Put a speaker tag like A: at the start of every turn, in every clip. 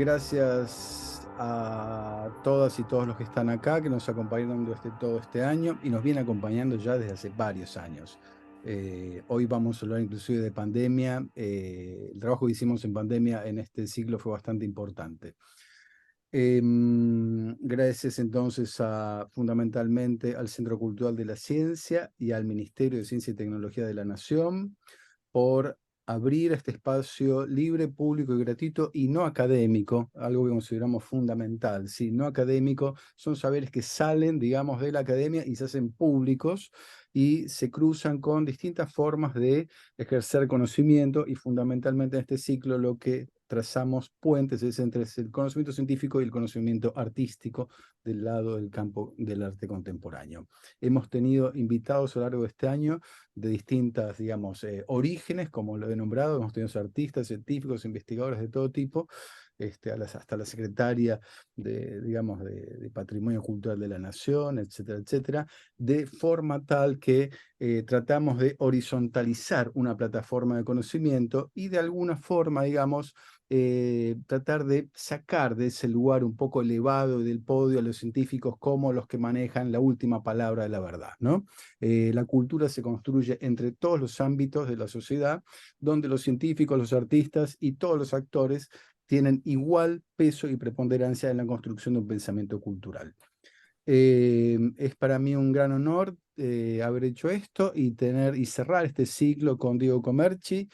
A: gracias a todas y todos los que están acá, que nos acompañaron todo este año y nos viene acompañando ya desde hace varios años. Hoy vamos a hablar inclusive de pandemia. El trabajo que hicimos en pandemia en este ciclo fue bastante importante. Gracias entonces fundamentalmente al Centro Cultural de la Ciencia y al Ministerio de Ciencia y Tecnología de la Nación por abrir este espacio libre, público y gratuito y no académico, algo que consideramos fundamental, ¿sí? No académico, son saberes que salen, digamos, de la academia y se hacen públicos y se cruzan con distintas formas de ejercer conocimiento y fundamentalmente en este ciclo lo que trazamos puentes es entre el conocimiento científico y el conocimiento artístico del lado del campo del arte contemporáneo. Hemos tenido invitados a lo largo de este año de distintas, digamos, orígenes, como lo he nombrado. Hemos tenido artistas, científicos, investigadores de todo tipo, hasta la secretaria digamos, de Patrimonio Cultural de la Nación, etcétera, etcétera, de forma tal que tratamos de horizontalizar una plataforma de conocimiento y de alguna forma, digamos, tratar de sacar de ese lugar un poco elevado del podio a los científicos como los que manejan la última palabra de la verdad, ¿no? La cultura se construye entre todos los ámbitos de la sociedad, donde los científicos, los artistas y todos los actores tienen igual peso y preponderancia en la construcción de un pensamiento cultural. Es para mí un gran honor haber hecho esto y cerrar este ciclo con Diego Comerci,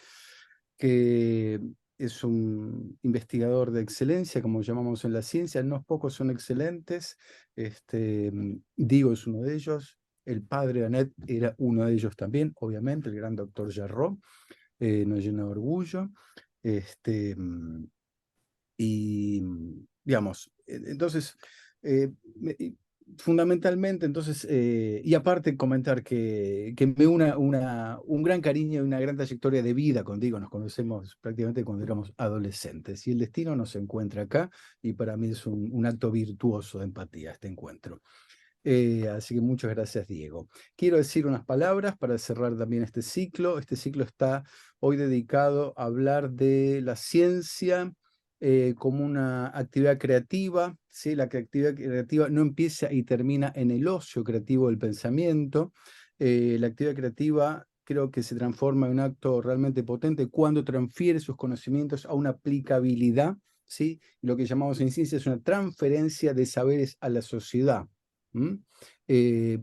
A: que es un investigador de excelencia, como llamamos en la ciencia. No pocos son excelentes. Diego es uno de ellos. El padre de Annette era uno de ellos también, obviamente, el gran doctor Jarrot. Nos llena de orgullo. Este, y, digamos, entonces, eh, fundamentalmente, entonces, y aparte comentar que me un gran cariño y una gran trayectoria de vida contigo. Nos conocemos prácticamente cuando éramos adolescentes y el destino nos encuentra acá y para mí es un acto virtuoso de empatía este encuentro. Así que muchas gracias, Diego. Quiero decir unas palabras para cerrar también este ciclo. Este ciclo está hoy dedicado a hablar de la ciencia como una actividad creativa, ¿sí? La actividad creativa no empieza y termina en el ocio creativo del pensamiento. La actividad creativa creo que se transforma en un acto realmente potente cuando transfiere sus conocimientos a una aplicabilidad, ¿sí? Lo que llamamos en ciencia es una transferencia de saberes a la sociedad. ¿Mm?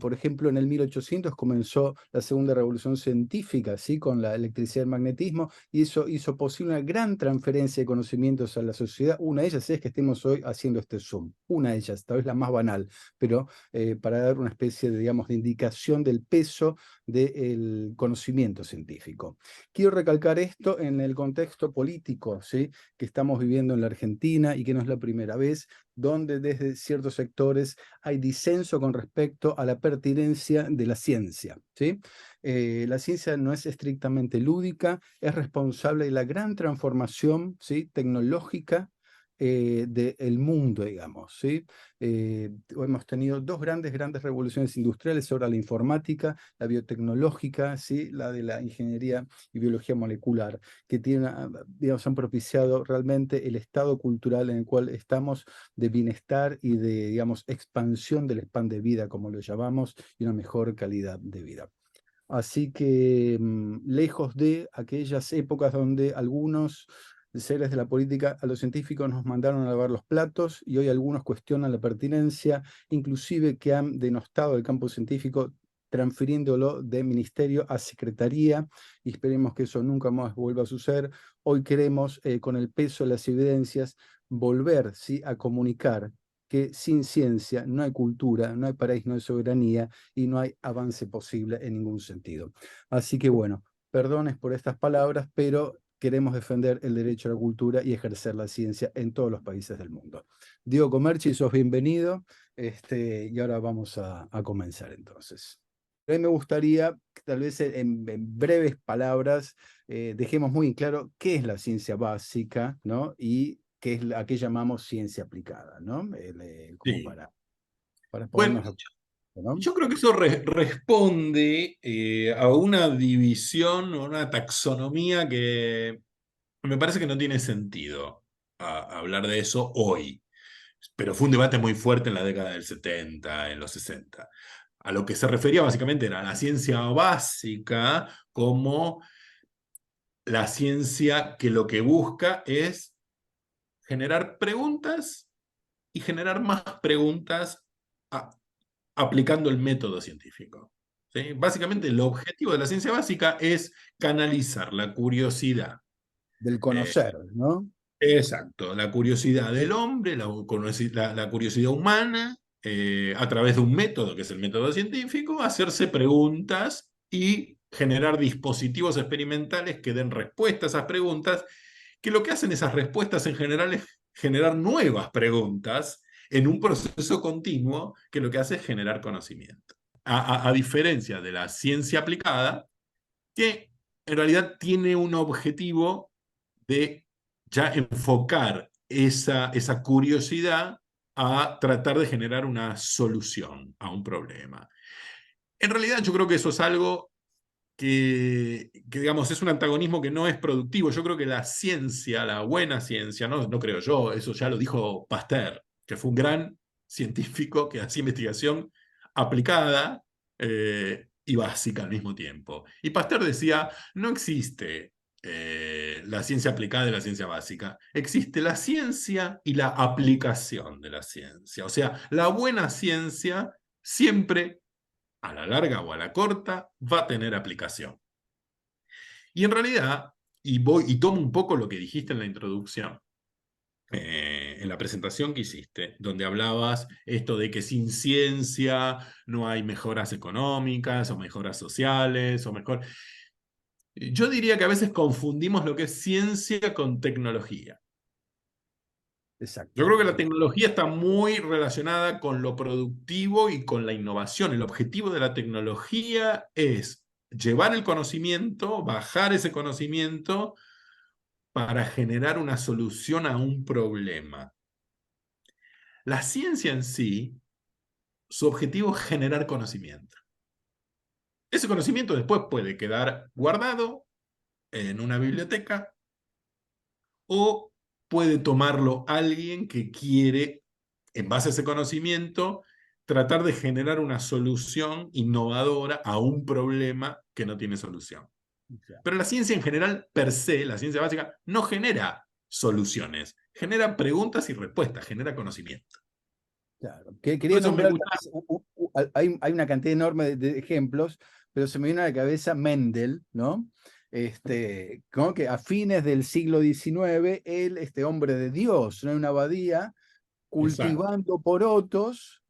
A: Por ejemplo, en el 1800 comenzó la segunda revolución científica, ¿sí? Con la electricidad y el magnetismo, y eso hizo posible una gran transferencia de conocimientos a la sociedad. Una de ellas es que estemos hoy haciendo este Zoom. Una de ellas, tal vez la más banal, pero para dar una especie de, digamos, de indicación del peso del conocimiento científico. Quiero recalcar esto en el contexto político, ¿sí? Que estamos viviendo en la Argentina y que no es la primera vez, donde desde ciertos sectores hay disenso con respecto a la pertinencia de la ciencia, ¿sí? La ciencia no es estrictamente lúdica, es responsable de la gran transformación, ¿sí? Tecnológica del mundo, digamos, ¿sí? Hemos tenido dos grandes revoluciones industriales, ahora la informática, la biotecnológica, ¿sí? La de la ingeniería y biología molecular, que digamos, han propiciado realmente el estado cultural en el cual estamos, de bienestar y de, digamos, expansión del span de vida, como lo llamamos, y una mejor calidad de vida. Así que, lejos de aquellas épocas donde algunos seres de la política a los científicos nos mandaron a lavar los platos y hoy algunos cuestionan la pertinencia, inclusive que han denostado el campo científico transfiriéndolo de ministerio a secretaría, y esperemos que eso nunca más vuelva a suceder. Hoy queremos, con el peso de las evidencias, volver, ¿sí? A comunicar que sin ciencia no hay cultura, no hay país, no hay soberanía y no hay avance posible en ningún sentido. Así que bueno, perdones por estas palabras, pero queremos defender el derecho a la cultura y ejercer la ciencia en todos los países del mundo. Diego Comerci, sos bienvenido, y ahora vamos a comenzar entonces. A mí me gustaría, que tal vez en breves palabras, dejemos muy en claro qué es la ciencia básica, ¿no? Y qué es la que llamamos ciencia aplicada, ¿no? Como
B: Sí.
A: para
B: Bueno,
A: ponernos de acuerdo, ¿no?
B: yo creo que eso responde a una división o una taxonomía que me parece que no tiene sentido. a hablar de eso hoy, pero fue un debate muy fuerte en la década del 70, en los 60. A lo que se refería básicamente era la ciencia básica como la ciencia que lo que busca es generar preguntas y generar más preguntas a- aplicando el método científico. ¿Sí? Básicamente el objetivo de la ciencia básica es canalizar la curiosidad.
A: Del
B: eh,
A: conocer, ¿no?
B: exacto, la curiosidad del hombre, la curiosidad humana, a través de un método que es el método científico, hacerse preguntas y generar dispositivos experimentales que den respuesta a esas preguntas, que lo que hacen esas respuestas en general es generar nuevas preguntas en un proceso continuo que lo que hace es generar conocimiento. A diferencia de la ciencia aplicada, que en realidad tiene un objetivo de ya enfocar esa curiosidad a tratar de generar una solución a un problema. En realidad yo creo que eso es algo digamos, es un antagonismo que no es productivo. Yo creo que la ciencia, la buena ciencia, no creo yo, eso ya lo dijo Pasteur, que fue un gran científico que hacía investigación aplicada y básica al mismo tiempo. Y Pasteur decía, no existe la ciencia aplicada y la ciencia básica, existe la ciencia y la aplicación de la ciencia. O sea, la buena ciencia siempre a la larga o a la corta, va a tener aplicación. Y en realidad, y tomo un poco lo que dijiste en la introducción, en la presentación que hiciste, donde hablabas esto de que sin ciencia no hay mejoras económicas o mejoras sociales o mejor. Yo diría que a veces confundimos lo que es ciencia con tecnología. Yo
A: Exacto.
B: creo que la tecnología está muy relacionada con lo productivo y con la innovación. El objetivo de la tecnología es llevar el conocimiento, bajar ese conocimiento para generar una solución a un problema. La ciencia en sí, su objetivo es generar conocimiento. Ese conocimiento después puede quedar guardado en una biblioteca o puede tomarlo alguien que quiere, en base a ese conocimiento, tratar de generar una solución innovadora a un problema que no tiene solución. Pero la ciencia en general, per se, la ciencia básica, no genera soluciones, genera preguntas y respuestas, genera conocimiento.
A: Claro.
B: Por
A: Quería
B: eso me
A: nombrar,
B: gusta.
A: hay una cantidad enorme de ejemplos, pero se me viene a la cabeza Mendel, ¿no? Como que a fines del siglo XIX, él, este hombre de Dios, ¿no? En una abadía,
B: Exacto.
A: cultivando porotos,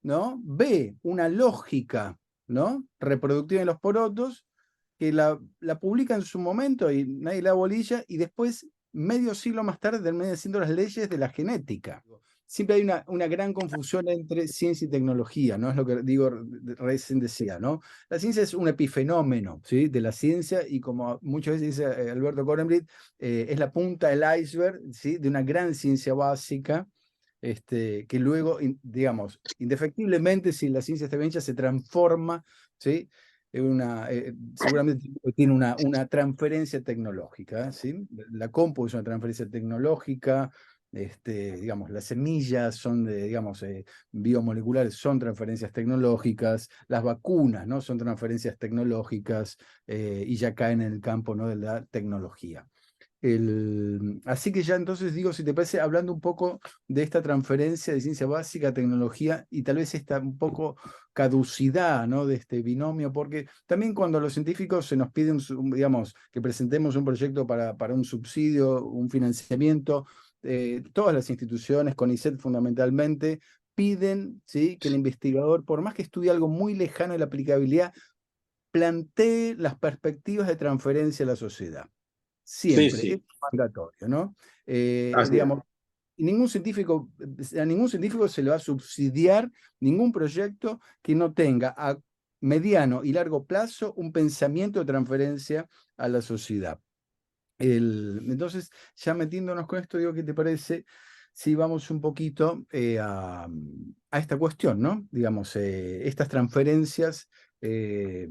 A: ¿no? Ve una lógica, ¿no? Reproductiva en los porotos, que la publica en su momento y nadie le da bolilla, y después, medio siglo más tarde, termina siendo las leyes de la genética. Siempre hay una gran confusión entre ciencia y tecnología, ¿no? Es lo que digo, recién decía, ¿no? La ciencia es un epifenómeno, ¿sí? De la ciencia, y como muchas veces dice Alberto Kohlenblit, es la punta del iceberg, ¿sí? De una gran ciencia básica, que luego, digamos, indefectiblemente, si la ciencia está bien hecha, se transforma, ¿sí? Seguramente tiene una transferencia tecnológica, ¿sí? La compu es una transferencia tecnológica, digamos, las semillas son digamos, biomoleculares son transferencias tecnológicas, las vacunas, ¿no? Son transferencias tecnológicas, y ya caen en el campo, ¿no? De la tecnología. Así que ya entonces digo, si te parece, hablando un poco de esta transferencia de ciencia básica a tecnología y tal vez esta un poco caducidad, ¿no? De este binomio, porque también cuando a los científicos se nos pide, digamos, que presentemos un proyecto para un subsidio, un financiamiento, todas las instituciones, CONICET fundamentalmente, piden, ¿sí? Que el investigador, por más que estudie algo muy lejano de la aplicabilidad, plantee las perspectivas de transferencia a la sociedad.
B: Sí,
A: Siempre, es
B: sí,
A: mandatorio, ¿no?
B: así es.
A: Digamos, a ningún científico se le va a subsidiar ningún proyecto que no tenga a mediano y largo plazo un pensamiento de transferencia a la sociedad. Entonces, ya metiéndonos con esto, digo, ¿qué te parece si vamos un poquito a esta cuestión, ¿no? Digamos, estas transferencias eh,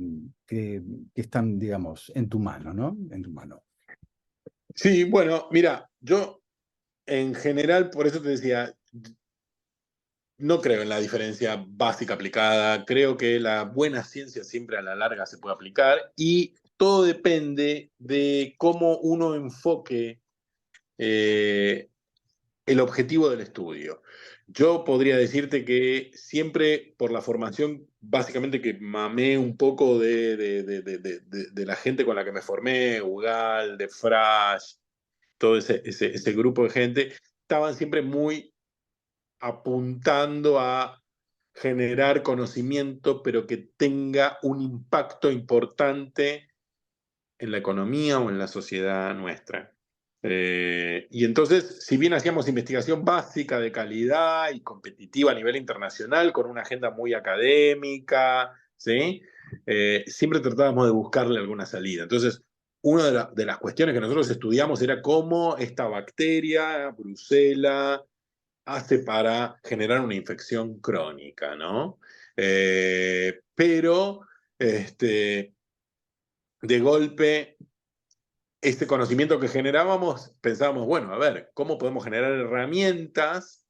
A: que, que están, digamos, en tu mano, ¿no? En tu mano.
B: Sí, bueno, mira, yo en general, por eso te decía, no creo en la diferencia básica aplicada, creo que la buena ciencia siempre a la larga se puede aplicar y todo depende de cómo uno enfoque eh, el objetivo del estudio. Yo podría decirte que siempre por la formación, básicamente que mamé un poco de la gente con la que me formé, Ugal, de Frash, todo ese grupo de gente, estaban siempre muy apuntando a generar conocimiento, pero que tenga un impacto importante en la economía o en la sociedad nuestra. Y entonces, si bien hacíamos investigación básica de calidad y competitiva a nivel internacional, con una agenda muy académica, ¿sí? Siempre tratábamos de buscarle alguna salida. Entonces, una de las cuestiones que nosotros estudiamos era cómo esta bacteria, Brucella, hace para generar una infección crónica, ¿no? Pero, de golpe, este conocimiento que generábamos, pensábamos, bueno, a ver, ¿cómo podemos generar herramientas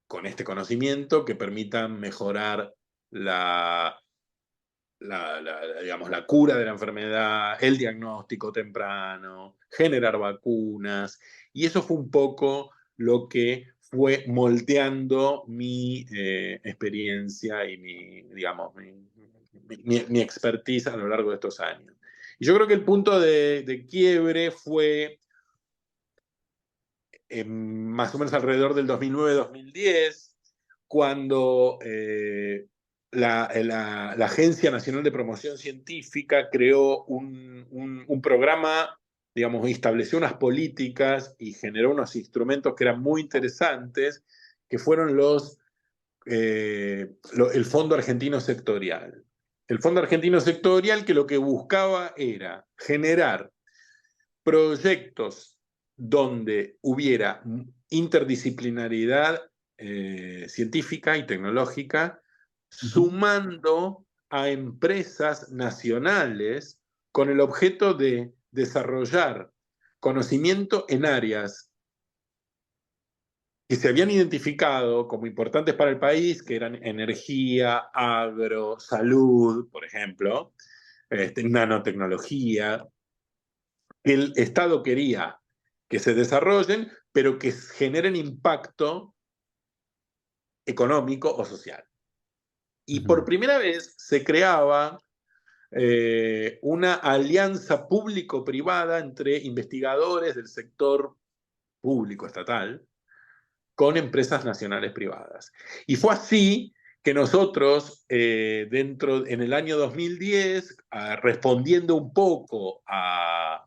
B: con este conocimiento que permitan mejorar la, digamos, la cura de la enfermedad, el diagnóstico temprano, generar vacunas? Y eso fue un poco lo que fue moldeando mi experiencia y digamos, mi expertise a lo largo de estos años. Y yo creo que el punto de quiebre fue más o menos alrededor del 2009-2010, cuando la Agencia Nacional de Promoción Científica creó un programa, digamos, estableció unas políticas y generó unos instrumentos que eran muy interesantes, que fueron el Fondo Argentino Sectorial. El Fondo Argentino Sectorial, que lo que buscaba era generar proyectos donde hubiera interdisciplinaridad científica y tecnológica,
A: Ujú,
B: sumando a empresas nacionales con el objeto de desarrollar conocimiento en áreas que se habían identificado como importantes para el país, que eran energía, agro, salud, por ejemplo, nanotecnología, que el Estado quería que se desarrollen, pero que generen impacto económico o social. Y por
A: ujú,
B: primera vez se creaba una alianza público-privada entre investigadores del sector público estatal con empresas nacionales privadas. Y fue así que nosotros, en el año 2010, respondiendo un poco a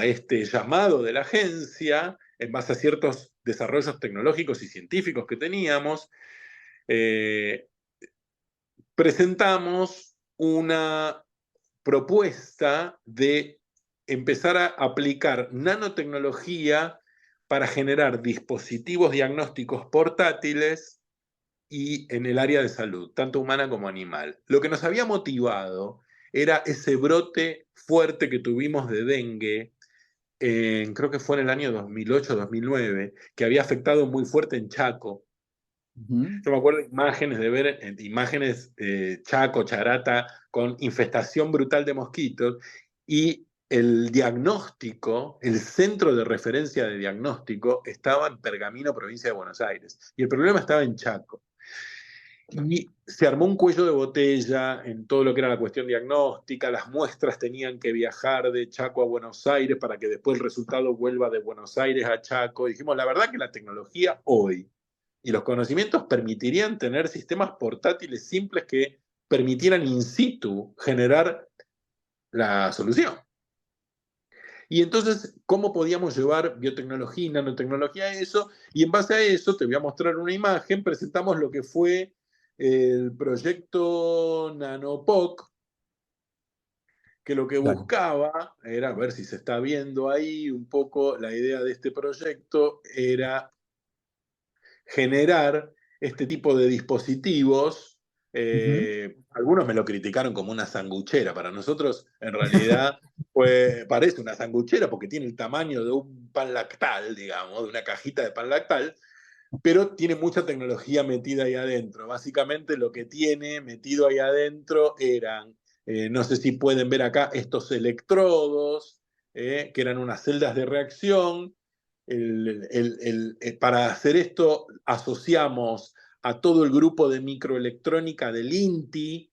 B: este llamado de la agencia, en base a ciertos desarrollos tecnológicos y científicos que teníamos, eh, presentamos una propuesta de empezar a aplicar nanotecnología para generar dispositivos diagnósticos portátiles y en el área de salud, tanto humana como animal. Lo que nos había motivado era ese brote fuerte que tuvimos de dengue, creo que fue en el año 2008-2009, que había afectado muy fuerte en Chaco.
A: ujú.
B: Yo me acuerdo de imágenes de ver, imágenes Chaco, Charata, con infestación brutal de mosquitos, y el diagnóstico, el centro de referencia de diagnóstico, estaba en Pergamino, provincia de Buenos Aires, y el problema estaba en Chaco. Y se armó un cuello de botella en todo lo que era la cuestión diagnóstica, las muestras tenían que viajar de Chaco a Buenos Aires para que después el resultado vuelva de Buenos Aires a Chaco. Y dijimos, la verdad que la tecnología hoy y los conocimientos permitirían tener sistemas portátiles simples que permitieran in situ generar la solución. Y entonces, ¿cómo podíamos llevar biotecnología y nanotecnología a eso? Y en base a eso, te voy a mostrar una imagen, presentamos lo que fue el proyecto NanoPoc, que lo que
A: Dale.
B: buscaba era, a ver si se está viendo ahí un poco, la idea de este proyecto era generar este tipo de dispositivos
A: Ujú.
B: Algunos me lo criticaron como una sanguchera. Para nosotros, en realidad, parece una sanguchera porque tiene el tamaño de un pan lactal, digamos, de una cajita de pan lactal, pero tiene mucha tecnología metida ahí adentro. Básicamente lo que tiene metido ahí adentro eran, no sé si pueden ver acá, estos electrodos, que eran unas celdas de reacción. Para hacer esto asociamos a todo el grupo de microelectrónica del INTI,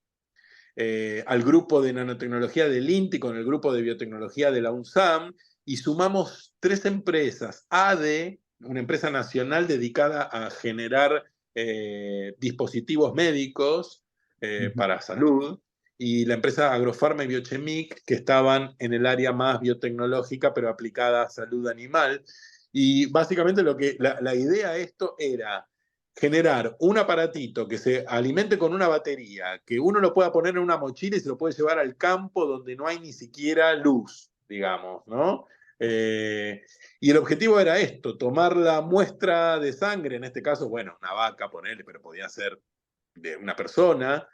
B: al grupo de nanotecnología del INTI con el grupo de biotecnología de la UNSAM, y sumamos tres empresas: ADE, una empresa nacional dedicada a generar dispositivos médicos
A: Ujú.
B: para salud, y la empresa Agrofarma y Biochemic, que estaban en el área más biotecnológica, pero aplicada a salud animal. Y básicamente la idea de esto era generar un aparatito que se alimente con una batería, que uno lo pueda poner en una mochila y se lo puede llevar al campo donde no hay ni siquiera luz, digamos, ¿no? Eh, y el objetivo era esto: tomar la muestra de sangre, en este caso, bueno, una vaca, ponerle, pero podía ser de una persona,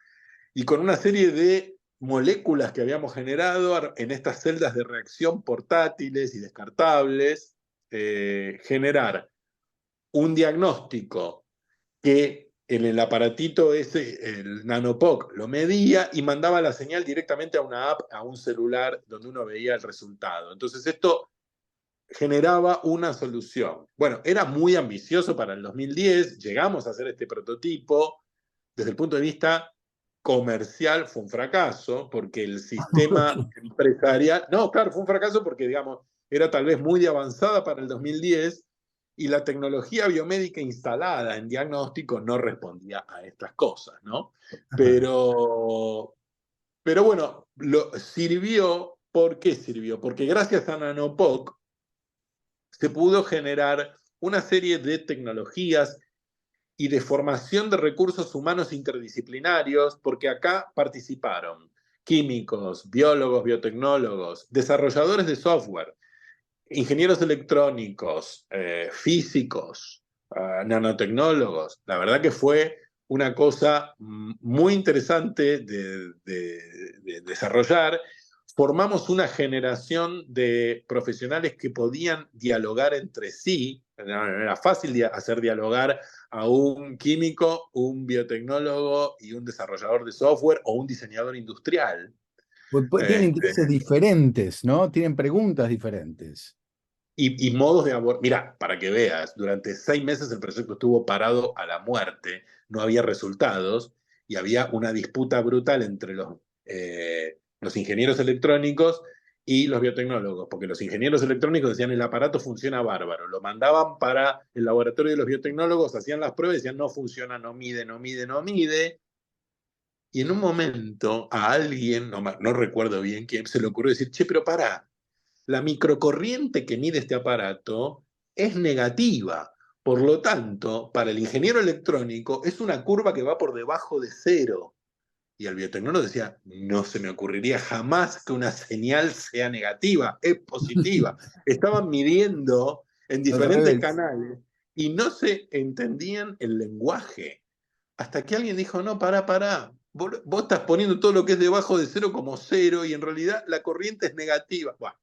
B: y con una serie de moléculas que habíamos generado en estas celdas de reacción portátiles y descartables, generar un diagnóstico que en el aparatito ese, el Nanopoc, lo medía y mandaba la señal directamente a una app, a un celular, donde uno veía el resultado. Entonces esto generaba una solución. Bueno, era muy ambicioso para el 2010, llegamos a hacer este prototipo. Desde el punto de vista comercial fue un fracaso, porque el sistema empresarial, no, claro, fue un fracaso porque, digamos, era tal vez muy de avanzada para el 2010, y la tecnología biomédica instalada en diagnóstico no respondía a estas cosas, ¿no?
A: Ajá.
B: Pero bueno, sirvió. ¿Por qué sirvió? Porque gracias a Nanopoc se pudo generar una serie de tecnologías y de formación de recursos humanos interdisciplinarios, porque acá participaron químicos, biólogos, biotecnólogos, desarrolladores de software, ingenieros electrónicos, físicos, nanotecnólogos. La verdad que fue una cosa muy interesante de desarrollar. Formamos una generación de profesionales que podían dialogar entre sí. No era fácil hacer dialogar a un químico, un biotecnólogo y un desarrollador de software, o un diseñador industrial.
A: Pues tienen
B: Este,
A: intereses diferentes, ¿no? Tienen preguntas diferentes.
B: y modos de abordar. Mira, para que veas, durante 6 meses el proyecto estuvo parado a la muerte, no había resultados, y había una disputa brutal entre los ingenieros electrónicos y los biotecnólogos, porque los ingenieros electrónicos decían: el aparato funciona bárbaro, lo mandaban para el laboratorio de los biotecnólogos, hacían las pruebas y decían: no funciona, no mide, no mide, no mide. Y en un momento a alguien, no recuerdo bien quién, se le ocurrió decir: che, pero pará, la microcorriente que mide este aparato es negativa. Por lo tanto, para el ingeniero electrónico es una curva que va por debajo de cero. Y el biotecnólogo decía: no se me ocurriría jamás que una señal sea negativa, es positiva. Estaban midiendo en
A: Al
B: diferentes
A: revés.
B: canales y no se entendían el lenguaje. Hasta que alguien dijo: no, pará. Vos estás poniendo todo lo que es debajo de cero como cero, y en realidad la corriente es negativa. Bueno,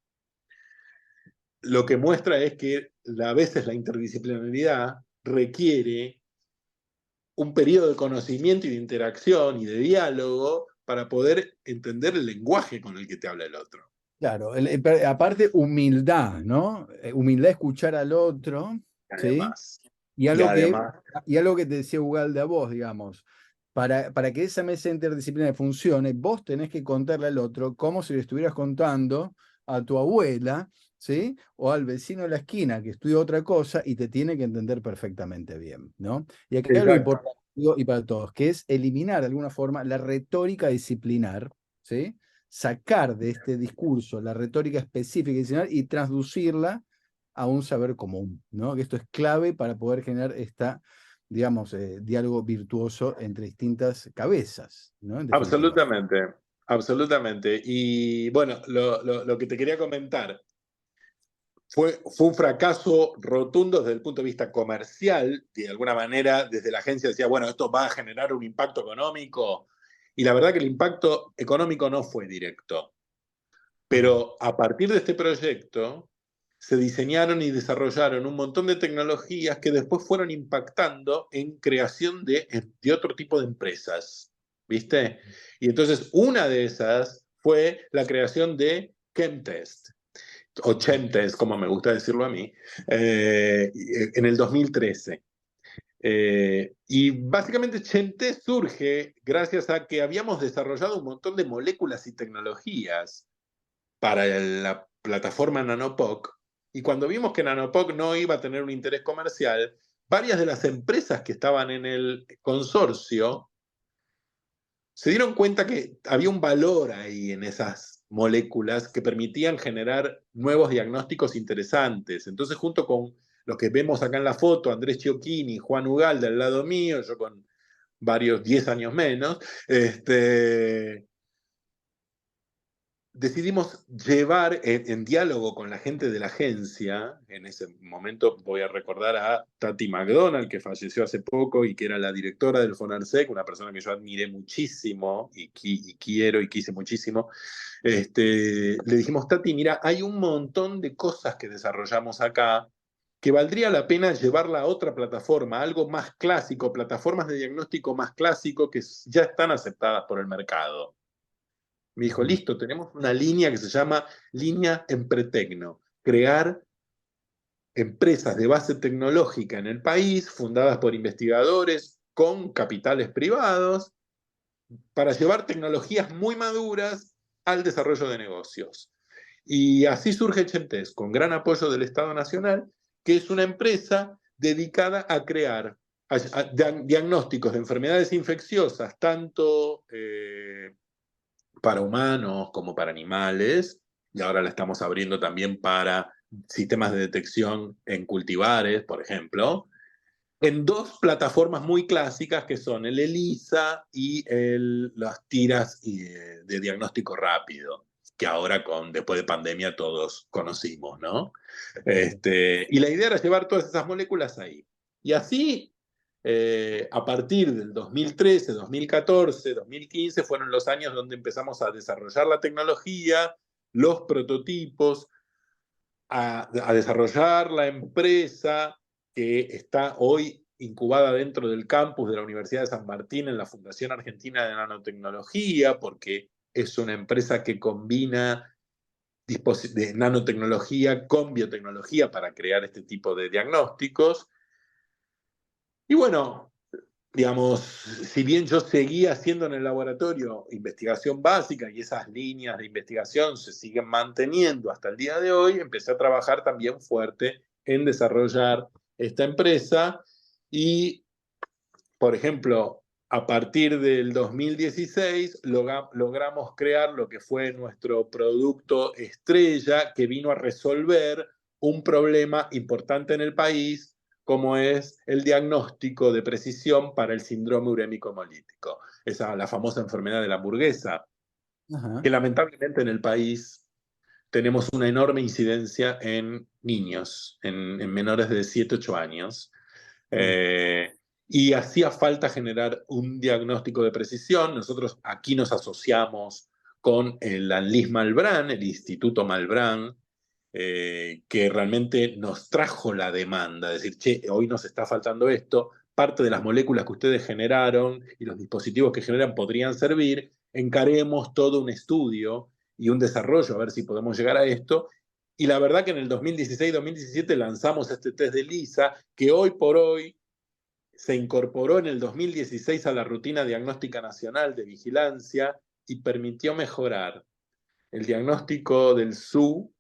B: lo que muestra es que a veces la interdisciplinaridad requiere un periodo de conocimiento y de interacción y de diálogo para poder entender el lenguaje con el que te habla el otro.
A: Claro, pero aparte humildad, ¿no? Humildad escuchar al otro, ¿sí?
B: Además,
A: Y
B: y
A: algo que,
B: además,
A: y algo que te decía Ugalde a vos, digamos, para que esa mesa interdisciplinaria funcione, vos tenés que contarle al otro como si le estuvieras contando a tu abuela, ¿sí? O al vecino de la esquina que estudia otra cosa y te tiene que entender perfectamente bien, ¿no? Y acá hay algo
B: exacto.
A: importante, digo, y para todos, que es eliminar de alguna forma la retórica disciplinar, ¿sí? Sacar de este discurso la retórica específica y disciplinar y traducirla a un saber común, ¿no? Que esto es clave para poder generar esta, digamos, diálogo virtuoso entre distintas cabezas, ¿no? En definitiva.
B: Absolutamente. Y bueno, lo que te quería comentar, fue un fracaso rotundo desde el punto de vista comercial. De alguna manera, desde la agencia decía, bueno, esto va a generar un impacto económico. Y la verdad que el impacto económico no fue directo.
A: Ajá.
B: Pero a partir de este proyecto se diseñaron y desarrollaron un montón de tecnologías que después fueron impactando en creación de otro tipo de empresas, ¿viste? Y entonces una de esas fue la creación de Chemtest, o Chemtest, como me gusta decirlo a mí, en el 2013. Y básicamente Chemtest surge gracias a que habíamos desarrollado un montón de moléculas y tecnologías para la plataforma Nanopoc. Y cuando vimos que Nanopoc no iba a tener un interés comercial, varias de las empresas que estaban en el consorcio se dieron cuenta que había un valor ahí en esas moléculas que permitían generar nuevos diagnósticos interesantes. Entonces, junto con los que vemos acá en la foto, Andrés Chiocchini, Juan Ugalde al lado mío, yo con varios 10 años menos, decidimos llevar en diálogo con la gente de la agencia. En ese momento voy a recordar a Tati McDonald, que falleció hace poco y que era la directora del FONARSEC, una persona que yo admiré muchísimo y quiero y quise muchísimo. Le dijimos, Tati, mira, hay un montón de cosas que desarrollamos acá que valdría la pena llevarla a otra plataforma, algo más clásico, plataformas de diagnóstico más clásico que ya están aceptadas por el mercado. Me dijo,
A: Ujú.
B: listo, tenemos una línea que se llama línea Empretecno, crear empresas de base tecnológica en el país, fundadas por investigadores con capitales privados, para llevar tecnologías muy maduras al desarrollo de negocios. Y así surge Chemtest, con gran apoyo del Estado Nacional, que es una empresa dedicada a crear diagnósticos de enfermedades infecciosas, tanto para humanos como para animales, y ahora la estamos abriendo también para sistemas de detección en cultivares, por ejemplo, en dos plataformas muy clásicas que son el ELISA y las tiras de diagnóstico rápido, que ahora después de pandemia todos conocimos, ¿no? Y la idea era llevar todas esas moléculas ahí. Y así, a partir del 2013, 2014, 2015, fueron los años donde empezamos a desarrollar la tecnología, los prototipos, a desarrollar la empresa que está hoy incubada dentro del campus de la Universidad de San Martín en la Fundación Argentina de Nanotecnología, porque es una empresa que combina de nanotecnología con biotecnología para crear este tipo de diagnósticos. Y bueno, digamos, si bien yo seguía haciendo en el laboratorio investigación básica y esas líneas de investigación se siguen manteniendo hasta el día de hoy, empecé a trabajar también fuerte en desarrollar esta empresa y, por ejemplo, a partir del 2016 logramos crear lo que fue nuestro producto estrella que vino a resolver un problema importante en el país, como es el diagnóstico de precisión para el síndrome urémico hemolítico, la famosa enfermedad de la hamburguesa,
A: Ajá.
B: que lamentablemente en el país tenemos una enorme incidencia en niños, en menores de 7, 8 años.
A: Mm.
B: Eh, y hacía falta generar un diagnóstico de precisión. Nosotros aquí nos asociamos con el ANLIS Malbrán, el Instituto Malbrán, que realmente nos trajo la demanda, decir, che, hoy nos está faltando esto, parte de las moléculas que ustedes generaron y los dispositivos que generan podrían servir, encaremos todo un estudio y un desarrollo a ver si podemos llegar a esto. Y la verdad que en el 2016-2017 lanzamos este test de LISA, que hoy por hoy se incorporó en el 2016 a la rutina diagnóstica nacional de vigilancia y permitió mejorar el diagnóstico del SU.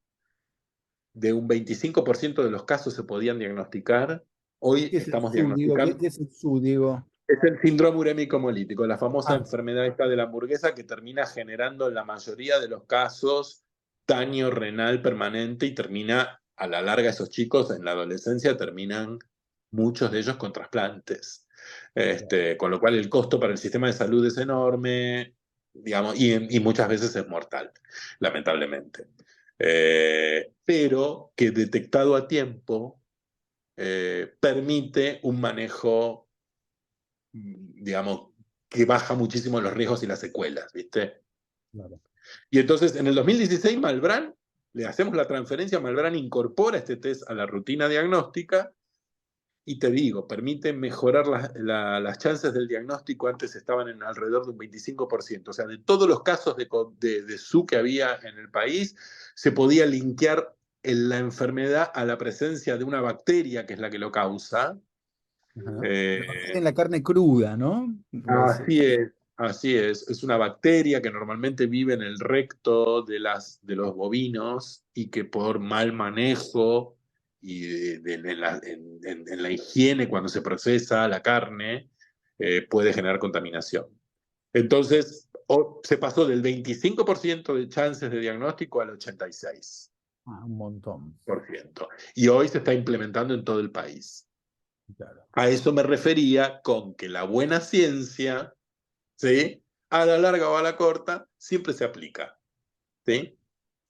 B: De un 25% de los casos se podían diagnosticar. Hoy
A: ¿Qué es el
B: estamos
A: SU, digo?
B: diagnosticando.
A: ¿Qué es el SU, digo?
B: Es el síndrome urémico hemolítico, la famosa
A: Ah,
B: enfermedad esta de la hamburguesa que termina generando en la mayoría de los casos daño renal permanente y termina, a la larga, esos chicos en la adolescencia terminan muchos de ellos con trasplantes. Con lo cual el costo para el sistema de salud es enorme, digamos, y muchas veces es mortal, lamentablemente. pero que detectado a tiempo permite un manejo, digamos, que baja muchísimo los riesgos y las secuelas, ¿viste?
A: Claro.
B: Y entonces en el 2016 Malbrán, le hacemos la transferencia, Malbrán incorpora este test a la rutina diagnóstica y te digo, permite mejorar las chances del diagnóstico. Antes estaban en alrededor de un 25%. O sea, de todos los casos de SU que había en el país, se podía linkear la enfermedad a la presencia de una bacteria que es la que lo causa.
A: Ajá. La bacteria
B: Eh,
A: en la carne cruda, ¿no?
B: Así es, así es. Es una bacteria que normalmente vive en el recto de los bovinos y que por mal manejo y en la higiene cuando se procesa la carne puede generar contaminación. Entonces, se pasó del 25% de chances de diagnóstico al 86%.
A: Un montón.
B: Y hoy se está implementando en todo el país.
A: Claro.
B: A eso me refería con que la buena ciencia, ¿sí? A la larga o a la corta, siempre se aplica, ¿sí?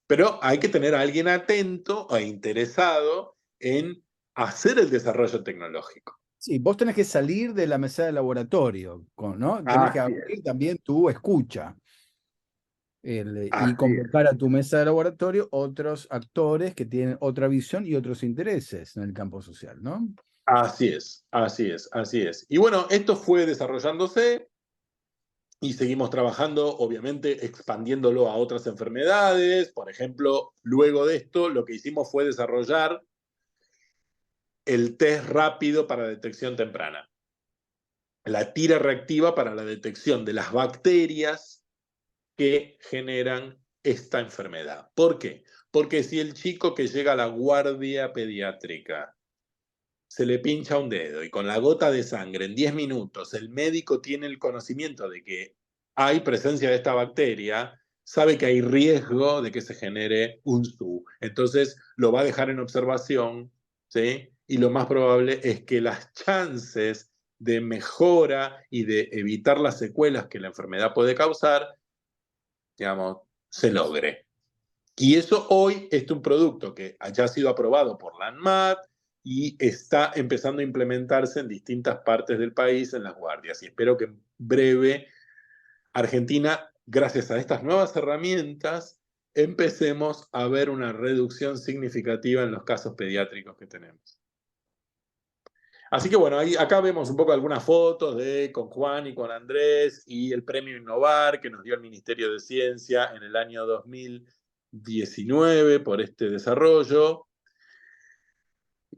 B: Pero hay que tener a alguien atento e interesado en hacer el desarrollo tecnológico.
A: Sí, vos tenés que salir de la mesa de laboratorio, ¿no? Tenés que
B: Así es,
A: abrir también tu escucha y
B: así es,
A: convocar a tu mesa de laboratorio otros actores que tienen otra visión y otros intereses en el campo social, ¿no?
B: así es, así es, así es. Y bueno, esto fue desarrollándose y seguimos trabajando, obviamente, expandiéndolo a otras enfermedades. Por ejemplo, luego de esto, lo que hicimos fue desarrollar el test rápido para detección temprana, la tira reactiva para la detección de las bacterias que generan esta enfermedad. ¿Por qué? Porque si el chico que llega a la guardia pediátrica se le pincha un dedo y con la gota de sangre en 10 minutos el médico tiene el conocimiento de que hay presencia de esta bacteria, sabe que hay riesgo de que se genere un SU. Entonces lo va a dejar en observación, ¿sí? Y lo más probable es que las chances de mejora y de evitar las secuelas que la enfermedad puede causar, digamos, se logre. Y eso hoy es un producto que ya ha sido aprobado por la ANMAT y está empezando a implementarse en distintas partes del país en las guardias. Y espero que en breve Argentina, gracias a estas nuevas herramientas, empecemos a ver una reducción significativa en los casos pediátricos que tenemos. Así que bueno, acá vemos un poco algunas fotos con Juan y con Andrés y el premio Innovar que nos dio el Ministerio de Ciencia en el año 2019 por este desarrollo.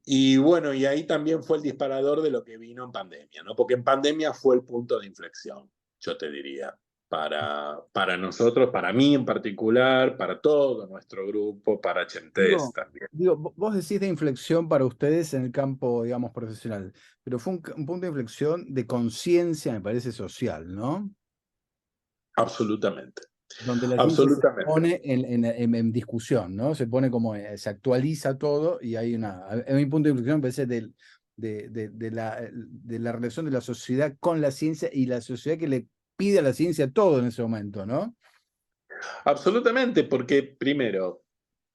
B: Y bueno, y ahí también fue el disparador de lo que vino en pandemia, ¿no? Porque en pandemia fue el punto de inflexión, yo te diría, para nosotros, para mí en particular, para todo nuestro grupo, para Chentes
A: Digo,
B: también.
A: vos decís de inflexión para ustedes en el campo, digamos, profesional, pero fue un punto de inflexión de conciencia, me parece, social, ¿no?
B: Absolutamente,
A: Donde la ciencia se
B: absolutamente.
A: pone en discusión, ¿no? Se pone como, se actualiza todo y hay un punto de inflexión, me parece, de la relación de la sociedad con la ciencia y la sociedad que le pide a la ciencia todo en ese momento, ¿no?
B: Absolutamente, porque primero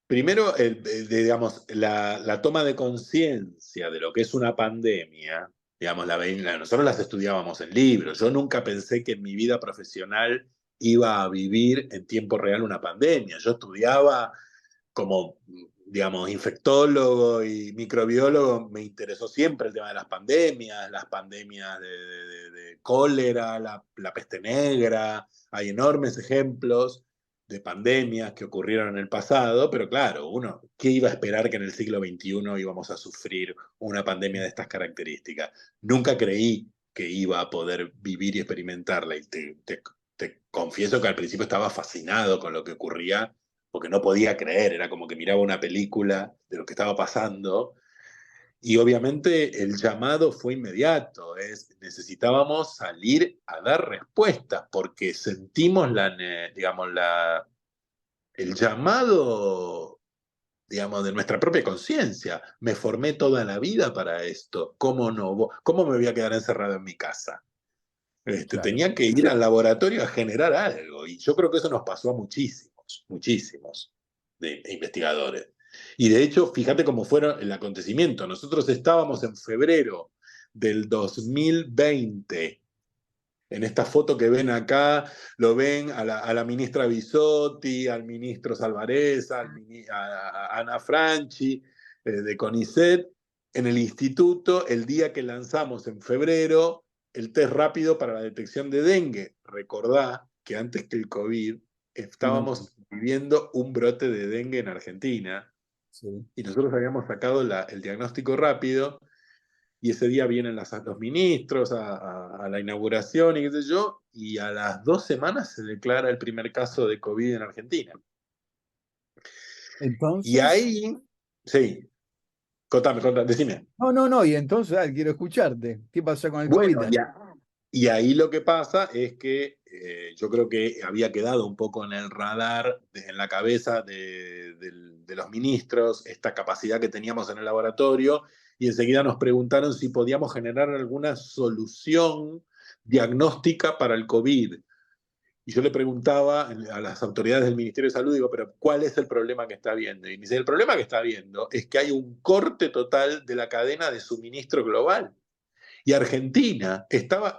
B: digamos, la toma de conciencia de lo que es una pandemia, digamos, nosotros las estudiábamos en libros. Yo nunca pensé que en mi vida profesional iba a vivir en tiempo real una pandemia. Yo estudiaba como, digamos, infectólogo y microbiólogo, me interesó siempre el tema de las pandemias de cólera, la peste negra. Hay enormes ejemplos de pandemias que ocurrieron en el pasado, pero claro, uno, ¿qué iba a esperar que en el siglo XXI íbamos a sufrir una pandemia de estas características? Nunca creí que iba a poder vivir y experimentarla. Y te confieso que al principio estaba fascinado con lo que ocurría, porque no podía creer, era como que miraba una película de lo que estaba pasando. Y obviamente el llamado fue inmediato, necesitábamos salir a dar respuestas porque sentimos digamos, el llamado, digamos, de nuestra propia conciencia. Me formé toda la vida para esto. ¿Cómo no? ¿Cómo me voy a quedar encerrado en mi casa?
A: Claro.
B: Tenía que ir al laboratorio a generar algo. Y yo creo que eso nos pasó a muchísimos, muchísimos. de investigadores. Y de hecho, fíjate cómo fueron el acontecimiento. Nosotros estábamos en febrero del 2020. En esta foto que ven acá, lo ven a la ministra Bisotti, al ministro Salvarezza, a Ana Franchi, de CONICET, en el instituto, el día que lanzamos en febrero el test rápido para la detección de dengue. Recordá que antes que el COVID
A: No,
B: estábamos viviendo un brote de dengue en Argentina
A: sí.
B: y nosotros habíamos sacado el diagnóstico rápido y ese día vienen los ministros a la inauguración y qué sé yo, y a las 2 semanas se declara el primer caso de COVID en Argentina. Y
A: Entonces,
B: ahí, sí, contame, decime.
A: no, y entonces, quiero escucharte. ¿Qué pasó con el COVID?
B: Bueno, ya. Y ahí lo que pasa es que yo creo que había quedado un poco en el radar, en la cabeza de los ministros, esta capacidad que teníamos en el laboratorio, y enseguida nos preguntaron si podíamos generar alguna solución diagnóstica para el COVID. Y yo le preguntaba a las autoridades del Ministerio de Salud, digo, pero ¿cuál es el problema que está habiendo? Y me dice, el problema que está habiendo es que hay un corte total de la cadena de suministro global. Y Argentina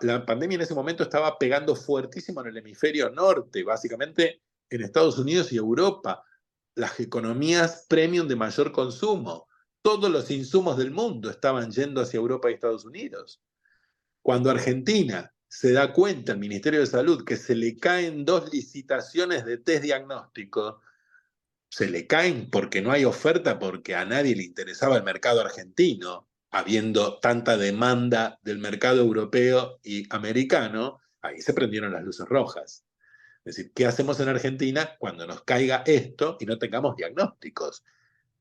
B: la pandemia en ese momento estaba pegando fuertísimo en el hemisferio norte, básicamente en Estados Unidos y Europa, las economías premium de mayor consumo. Todos los insumos del mundo estaban yendo hacia Europa y Estados Unidos. Cuando Argentina se da cuenta, el Ministerio de Salud, que se le caen 2 licitaciones de test diagnóstico, se le caen porque no hay oferta, porque a nadie le interesaba el mercado argentino, habiendo tanta demanda del mercado europeo y americano, ahí se prendieron las luces rojas. Es decir, ¿qué hacemos en Argentina cuando nos caiga esto y no tengamos diagnósticos?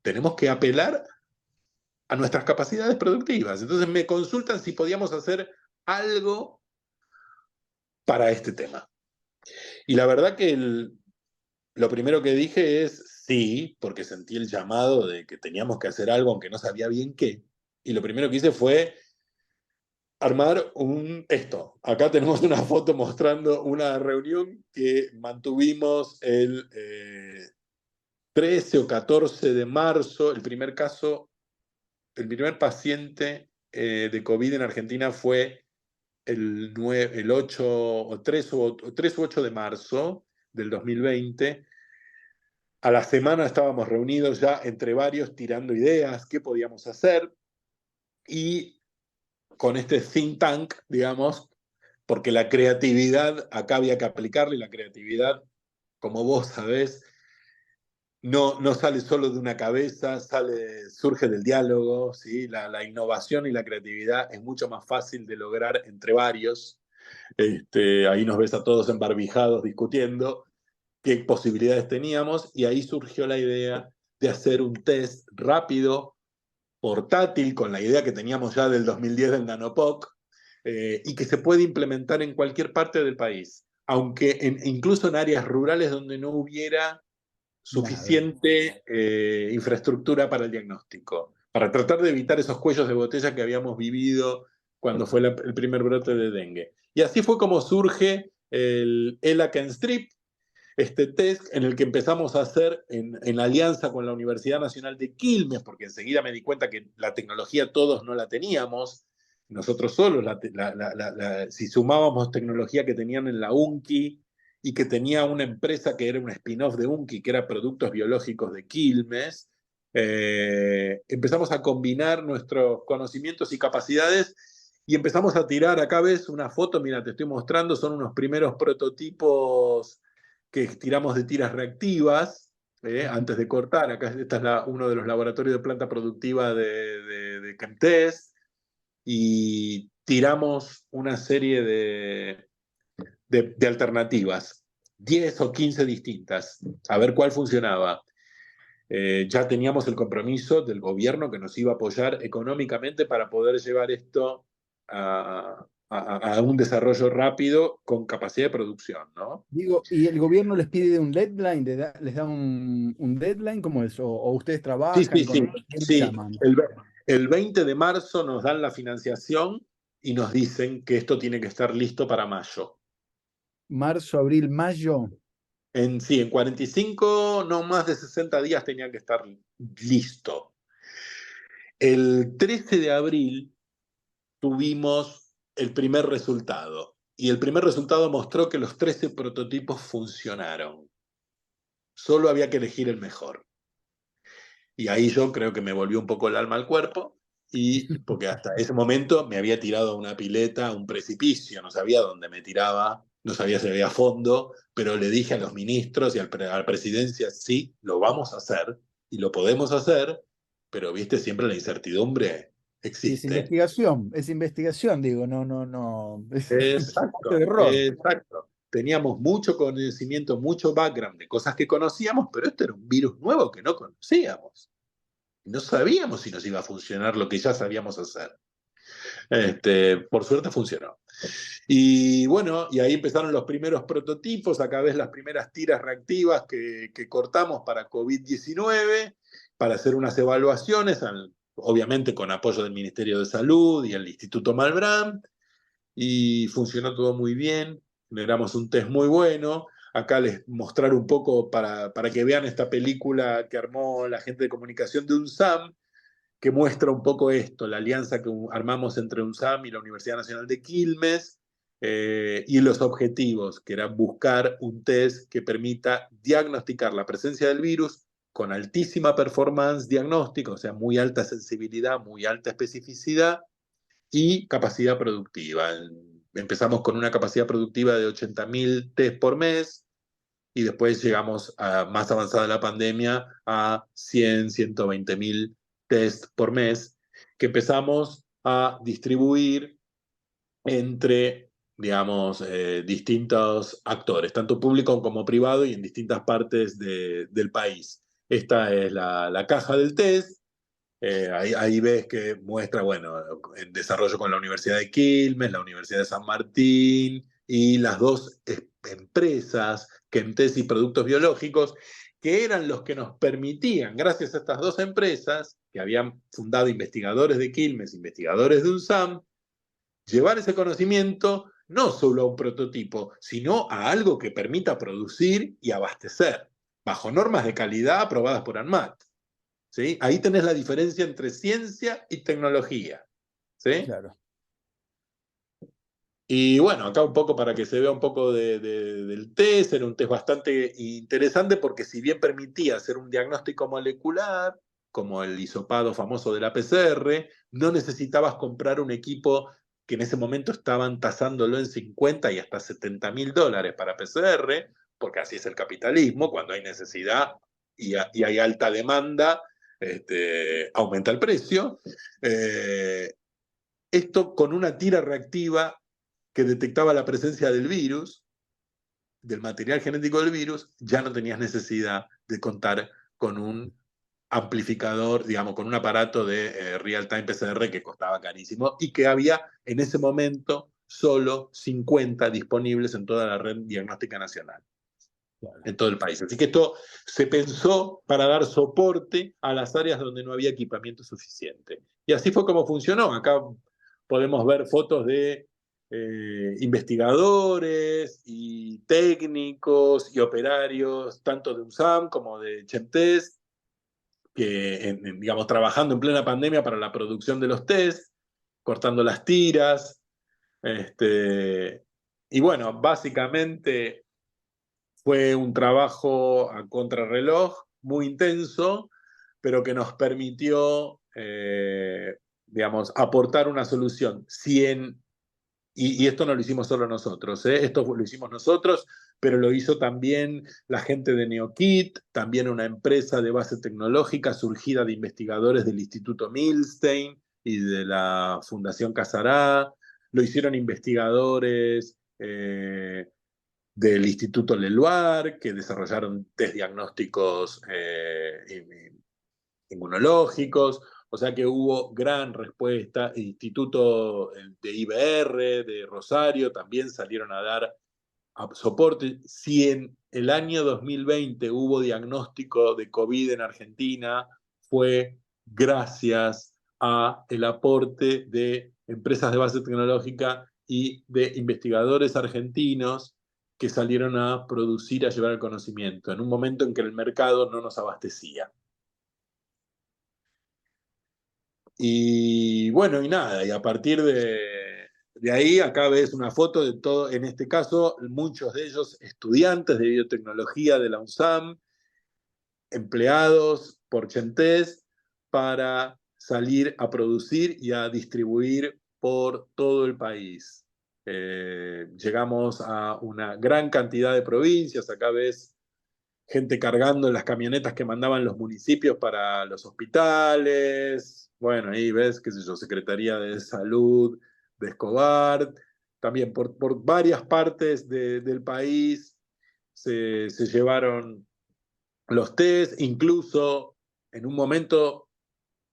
B: Tenemos que apelar a nuestras capacidades productivas. Entonces me consultan si podíamos hacer algo para este tema. Y la verdad que lo primero que dije es sí, porque sentí el llamado de que teníamos que hacer algo, aunque no sabía bien qué. Y lo primero que hice fue armar esto. Acá tenemos una foto mostrando una reunión que mantuvimos el 13 o 14 de marzo. El primer paciente de COVID en Argentina fue el 8 o 3 u 8 de marzo del 2020. A la semana estábamos reunidos ya entre varios tirando ideas, qué podíamos hacer, y con este think tank, digamos, porque la creatividad, acá había que aplicarle, y la creatividad, como vos sabés, no sale solo de una cabeza, surge del diálogo, ¿sí? La innovación y la creatividad es mucho más fácil de lograr entre varios. Ahí nos ves a todos embarbijados discutiendo qué posibilidades teníamos, y ahí surgió la idea de hacer un test rápido, portátil, con la idea que teníamos ya del 2010 del Nanopoc, y que se puede implementar en cualquier parte del país, aunque incluso en áreas rurales donde no hubiera
A: Nada.
B: suficiente infraestructura para el diagnóstico, para tratar de evitar esos cuellos de botella que habíamos vivido cuando fue el primer brote de dengue. Y así fue como surge el ELA-Strip, este test en el que empezamos a hacer en alianza con la Universidad Nacional de Quilmes, porque enseguida me di cuenta que la tecnología todos no la teníamos, nosotros solos, si sumábamos tecnología que tenían en la UNCI y que tenía una empresa que era un spin-off de UNCI, que era Productos Biológicos de Quilmes, empezamos a combinar nuestros conocimientos y capacidades y empezamos a tirar. Acá ves una foto, mira, te estoy mostrando, son unos primeros prototipos que tiramos de tiras reactivas antes de cortar. Acá esta es uno de los laboratorios de planta productiva de Chemtest, y tiramos una serie de alternativas, 10 o 15 distintas, a ver cuál funcionaba. Ya teníamos el compromiso del gobierno que nos iba a apoyar económicamente para poder llevar esto a un desarrollo rápido con capacidad de producción, ¿no?
A: Digo, ¿y el gobierno les pide un deadline? ¿Les da un deadline como eso? ¿O ustedes
B: Sí,
A: trabajan
B: sí,
A: con
B: sí,
A: quién
B: sí.
A: llaman?
B: El 20 de marzo nos dan la financiación y nos dicen que esto tiene que estar listo para mayo.
A: Marzo, abril, mayo.
B: Sí, en 45, no más de 60 días tenía que estar listo. El 13 de abril tuvimos el primer resultado. Y el primer resultado mostró que los 13 prototipos funcionaron. Solo había que elegir el mejor. Y ahí yo creo que me volvió un poco el alma al cuerpo, y porque hasta ese momento me había tirado a una pileta, a un precipicio, no sabía dónde me tiraba, no sabía si había fondo, pero le dije a los ministros y a la presidencia, sí, lo vamos a hacer y lo podemos hacer, pero viste, siempre la incertidumbre
A: Y
B: existe.
A: es investigación, digo, no, no, no, es de
B: Exacto,
A: error.
B: exacto. Teníamos mucho conocimiento, mucho background de cosas que conocíamos, pero esto era un virus nuevo que no conocíamos. No sabíamos si nos iba a funcionar lo que ya sabíamos hacer. Por suerte funcionó. Y bueno, y ahí empezaron los primeros prototipos, acá ves las primeras tiras reactivas que cortamos para COVID-19, para hacer unas evaluaciones, obviamente con apoyo del Ministerio de Salud y el Instituto Malbrán, y funcionó todo muy bien, generamos un test muy bueno. Acá les mostrar un poco para que vean esta película que armó la gente de comunicación de UNSAM, que muestra un poco esto, la alianza que armamos entre UNSAM y la Universidad Nacional de Quilmes, y los objetivos, que era buscar un test que permita diagnosticar la presencia del virus con altísima performance diagnóstica, o sea, muy alta sensibilidad, muy alta especificidad y capacidad productiva. Empezamos con una capacidad productiva de 80.000 test por mes, y después llegamos a más avanzada la pandemia a 120.000 test por mes, que empezamos a distribuir entre, digamos, distintos actores, tanto público como privado, y en distintas partes del país. Esta es la caja del test. Ahí ves que muestra, bueno, en desarrollo con la Universidad de Quilmes, la Universidad de San Martín y las dos empresas, Chemtest y Productos Biológicos, que eran los que nos permitían, gracias a estas dos empresas, que habían fundado investigadores de Quilmes, investigadores de UNSAM, llevar ese conocimiento no solo a un prototipo, sino a algo que permita producir y abastecer, bajo normas de calidad aprobadas por ANMAT. ¿Sí? Ahí tenés la diferencia entre ciencia y tecnología. ¿Sí?
A: Claro.
B: Y bueno, acá un poco para que se vea un poco del test, era un test bastante interesante porque si bien permitía hacer un diagnóstico molecular, como el hisopado famoso de la PCR, no necesitabas comprar un equipo que en ese momento estaban tasándolo en 50 y hasta $70.000 para PCR, porque así es el capitalismo, cuando hay necesidad y hay alta demanda, aumenta el precio. Esto con una tira reactiva que detectaba la presencia del virus, del material genético del virus, ya no tenías necesidad de contar con un amplificador, digamos, con un aparato de real-time PCR que costaba carísimo y que había en ese momento solo 50 disponibles en toda la red diagnóstica nacional,
A: Claro.
B: en todo el país. Así que esto se pensó para dar soporte a las áreas donde no había equipamiento suficiente. Y así fue como funcionó. Acá podemos ver fotos de investigadores y técnicos y operarios, tanto de UNSAM como de Chemtest, que, digamos, trabajando en plena pandemia para la producción de los test, cortando las tiras. Y bueno, básicamente fue un trabajo a contrarreloj muy intenso, pero que nos permitió, digamos, aportar una solución. Y esto no lo hicimos solo nosotros, ¿eh? Esto lo hicimos nosotros, pero lo hizo también la gente de NeoKit, también una empresa de base tecnológica surgida de investigadores del Instituto Milstein y de la Fundación Casará. Lo hicieron investigadores del Instituto Leluar, que desarrollaron test diagnósticos inmunológicos, o sea que hubo gran respuesta. El Instituto de IBR de Rosario también salieron a dar soporte. Si en el año 2020 hubo diagnóstico de COVID en Argentina, fue gracias a el aporte de empresas de base tecnológica y de investigadores argentinos que salieron a producir, a llevar el conocimiento, en un momento en que el mercado no nos abastecía. Y bueno, y nada, y a partir de ahí, acá ves una foto de todo, en este caso, muchos de ellos estudiantes de biotecnología de la UNSAM, empleados por Chentes para salir a producir y a distribuir por todo el país. Llegamos a una gran cantidad de provincias, acá ves gente cargando las camionetas que mandaban los municipios para los hospitales, bueno, ahí ves, qué sé yo, Secretaría de Salud de Escobar, también por varias partes del país se llevaron los test, incluso en un momento,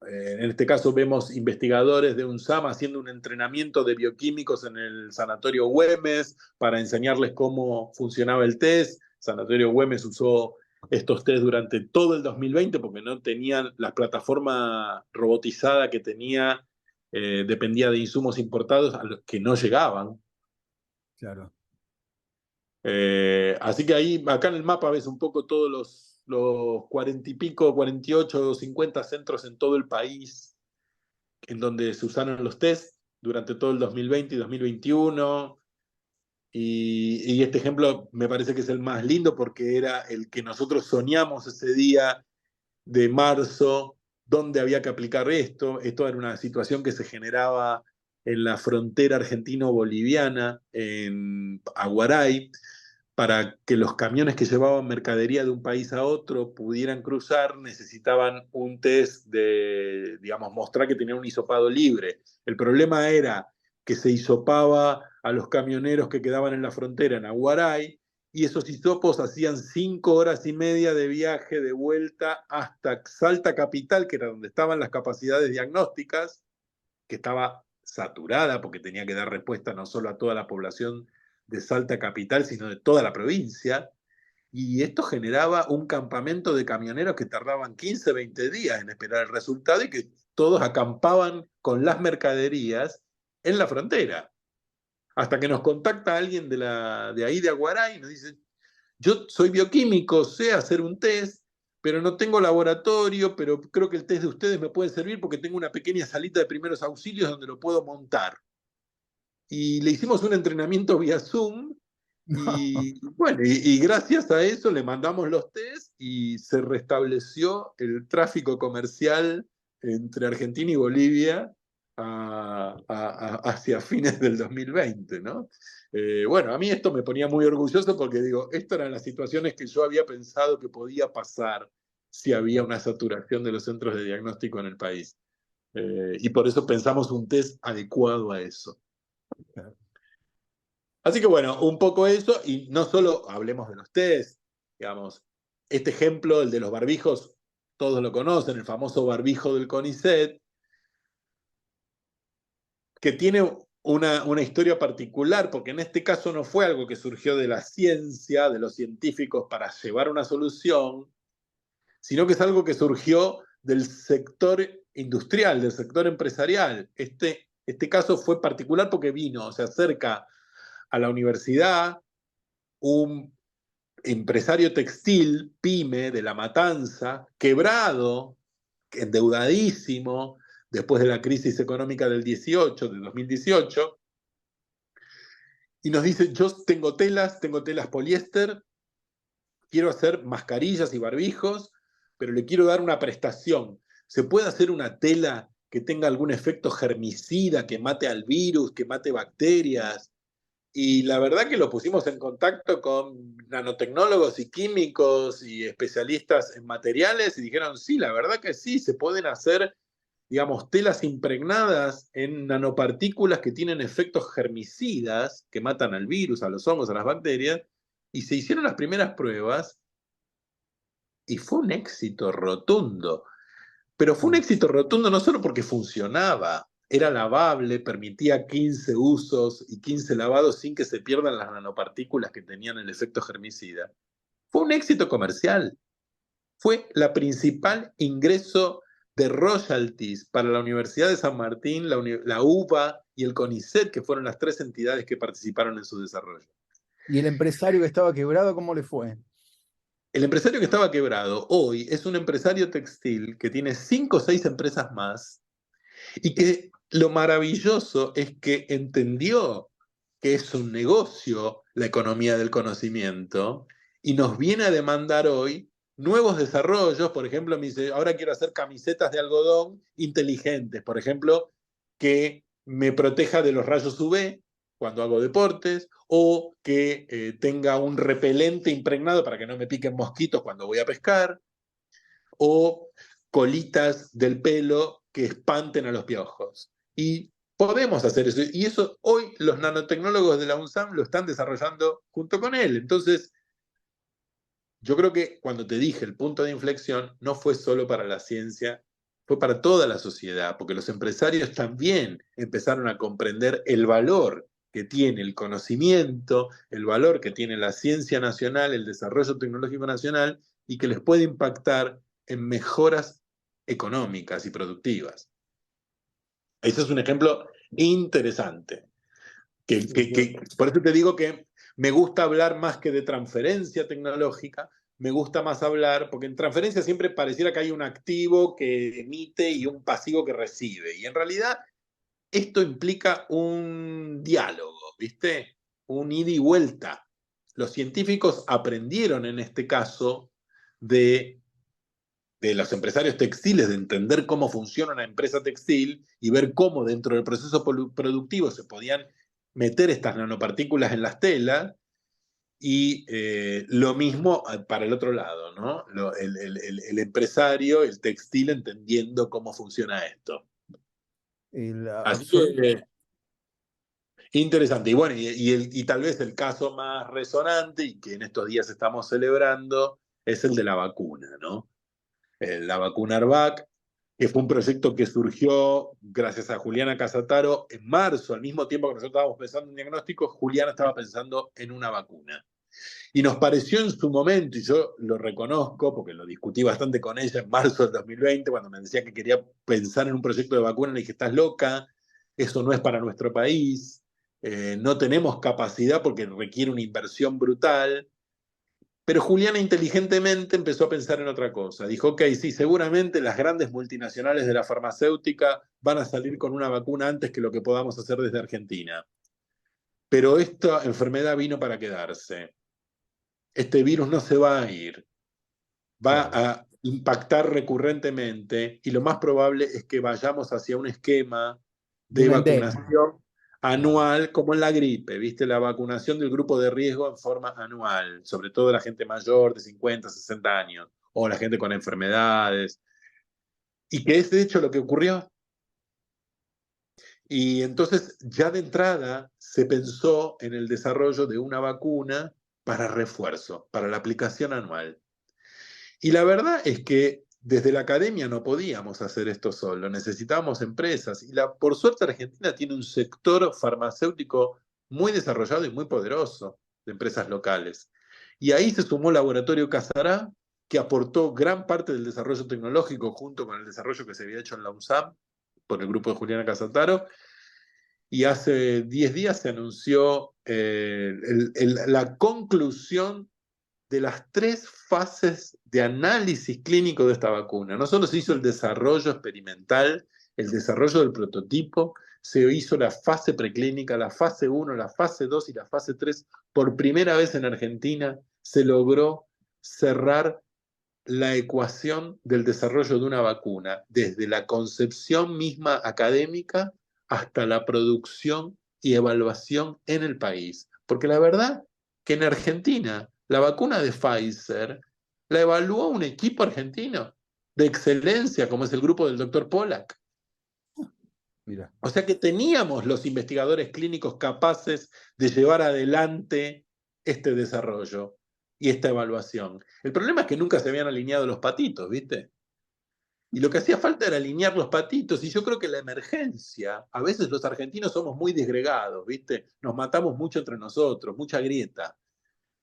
B: en este caso vemos investigadores de UNSAM haciendo un entrenamiento de bioquímicos en el Sanatorio Güemes para enseñarles cómo funcionaba el test. Sanatorio Güemes usó estos test durante todo el 2020 porque no tenían la plataforma robotizada que tenía, dependía de insumos importados a los que no llegaban.
A: Claro.
B: Así que ahí, acá en el mapa ves un poco todos los 40 y pico, 48, 50 centros en todo el país en donde se usaron los test durante todo el 2020 y 2021. Y este ejemplo me parece que es el más lindo porque era el que nosotros soñamos ese día de marzo, donde había que aplicar esto. Esto era una situación que se generaba en la frontera argentino-boliviana, en Aguaray, para que los camiones que llevaban mercadería de un país a otro pudieran cruzar, necesitaban un test de, digamos, mostrar que tenían un hisopado libre. El problema era que se hisopaba a los camioneros que quedaban en la frontera en Aguaray, y esos hisopos hacían 5 horas y media de viaje de vuelta hasta Salta Capital, que era donde estaban las capacidades diagnósticas, que estaba saturada porque tenía que dar respuesta no solo a toda la población de Salta Capital, sino de toda la provincia. Y esto generaba un campamento de camioneros que tardaban 15, 20 días en esperar el resultado y que todos acampaban con las mercaderías en la frontera. Hasta que nos contacta alguien de ahí de Aguaray y nos dice, yo soy bioquímico, sé hacer un test, pero no tengo laboratorio, pero creo que el test de ustedes me puede servir porque tengo una pequeña salita de primeros auxilios donde lo puedo montar. Y le hicimos un entrenamiento vía Zoom y bueno, y gracias a eso le mandamos los test y se restableció el tráfico comercial entre Argentina y Bolivia hacia fines del 2020, ¿no? Bueno, a mí esto me ponía muy orgulloso porque digo, estas eran las situaciones que yo había pensado que podía pasar si había una saturación de los centros de diagnóstico en el país. Y por eso pensamos un test adecuado a eso. Así que bueno, un poco eso, y no solo hablemos de los test, digamos, este ejemplo, el de los barbijos, todos lo conocen, el famoso barbijo del CONICET, que tiene una historia particular, porque en este caso no fue algo que surgió de la ciencia, de los científicos para llevar una solución, sino que es algo que surgió del sector industrial, del sector empresarial. Este caso fue particular porque vino, se acerca a la universidad un empresario textil, pyme, de La Matanza, quebrado, endeudadísimo, después de la crisis económica del 18, de 2018, y nos dice, yo tengo telas poliéster, quiero hacer mascarillas y barbijos, pero le quiero dar una prestación. ¿Se puede hacer una tela que tenga algún efecto germicida, que mate al virus, que mate bacterias? Y la verdad que lo pusimos en contacto con nanotecnólogos y químicos y especialistas en materiales y dijeron, sí, la verdad que sí, se pueden hacer, digamos, telas impregnadas en nanopartículas que tienen efectos germicidas, que matan al virus, a los hongos, a las bacterias, y se hicieron las primeras pruebas y fue un éxito rotundo. Pero fue un éxito rotundo no solo porque funcionaba, era lavable, permitía 15 usos y 15 lavados sin que se pierdan las nanopartículas que tenían el efecto germicida. Fue un éxito comercial. Fue la principal ingreso de royalties para la Universidad de San Martín, la UBA y el CONICET, que fueron las tres entidades que participaron en su desarrollo.
A: ¿Y el empresario que estaba quebrado, cómo le fue?
B: El empresario que estaba quebrado hoy es un empresario textil que tiene 5 o 6 empresas más y que lo maravilloso es que entendió que es un negocio la economía del conocimiento y nos viene a demandar hoy nuevos desarrollos. Por ejemplo, me dice, ahora quiero hacer camisetas de algodón inteligentes, por ejemplo, que me proteja de los rayos UV cuando hago deportes, o que tenga un repelente impregnado para que no me piquen mosquitos cuando voy a pescar, o colitas del pelo que espanten a los piojos. Y podemos hacer eso. Y eso hoy los nanotecnólogos de la UNSAM lo están desarrollando junto con él. Entonces, yo creo que cuando te dije el punto de inflexión, no fue solo para la ciencia, fue para toda la sociedad, porque los empresarios también empezaron a comprender el valor que tiene el conocimiento, el valor que tiene la ciencia nacional, el desarrollo tecnológico nacional, y que les puede impactar en mejoras económicas y productivas. Ese es un ejemplo interesante. Por eso te digo que me gusta hablar más que de transferencia tecnológica, me gusta más hablar, porque en transferencia siempre pareciera que hay un activo que emite y un pasivo que recibe. Y en realidad esto implica un diálogo, ¿viste? Un ida y vuelta. Los científicos aprendieron en este caso de los empresarios textiles, de entender cómo funciona una empresa textil y ver cómo dentro del proceso productivo se podían meter estas nanopartículas en las telas, y lo mismo para el otro lado, ¿no? El empresario, el textil, entendiendo cómo funciona esto. Así que interesante. Y bueno, y tal vez el caso más resonante y que en estos días estamos celebrando es el de la vacuna, ¿no? La vacuna ARVAC, que fue un proyecto que surgió gracias a Juliana Casataro en marzo, al mismo tiempo que nosotros estábamos pensando en un diagnóstico, Juliana estaba pensando en una vacuna. Y nos pareció en su momento, y yo lo reconozco porque lo discutí bastante con ella en marzo del 2020, cuando me decía que quería pensar en un proyecto de vacuna, le dije, estás loca, eso no es para nuestro país, no tenemos capacidad porque requiere una inversión brutal. Pero Juliana inteligentemente empezó a pensar en otra cosa. Dijo, ok, sí, seguramente las grandes multinacionales de la farmacéutica van a salir con una vacuna antes que lo que podamos hacer desde Argentina. Pero esta enfermedad vino para quedarse. Este virus no se va a ir, va
A: claro,
B: a impactar recurrentemente y lo más probable es que vayamos hacia un esquema
A: de
B: de
A: una endemia.
B: vacunación
A: Claro.
B: anual, como en la gripe, ¿viste? La vacunación del grupo de riesgo en forma anual, sobre todo la gente mayor de 50, 60 años, o la gente con enfermedades, y que es de hecho lo que ocurrió. Y entonces ya de entrada se pensó en el desarrollo de una vacuna para refuerzo, para la aplicación anual. Y la verdad es que desde la academia no podíamos hacer esto solo, necesitábamos empresas. Y por suerte Argentina tiene un sector farmacéutico muy desarrollado y muy poderoso de empresas locales. Y ahí se sumó Laboratorio Casará, que aportó gran parte del desarrollo tecnológico junto con el desarrollo que se había hecho en la UNSAM por el grupo de Juliana Casataro. Y hace 10 días se anunció la conclusión de las 3 fases de análisis clínico de esta vacuna. No solo se hizo el desarrollo experimental, el desarrollo del prototipo, se hizo la fase preclínica, la fase 1, la fase 2 y la fase 3. Por primera vez en Argentina se logró cerrar la ecuación del desarrollo de una vacuna, desde la concepción misma académica hasta la producción y evaluación en el país. Porque la verdad que en Argentina la vacuna de Pfizer la evaluó un equipo argentino de excelencia, como es el grupo del doctor Pollack.
A: Mira,
B: O sea que teníamos los investigadores clínicos capaces de llevar adelante este desarrollo y esta evaluación. El problema es que nunca se habían alineado los patitos, ¿viste? Y lo que hacía falta era alinear los patitos, y yo creo que la emergencia, a veces los argentinos somos muy disgregados, ¿viste? Nos matamos mucho entre nosotros, mucha grieta.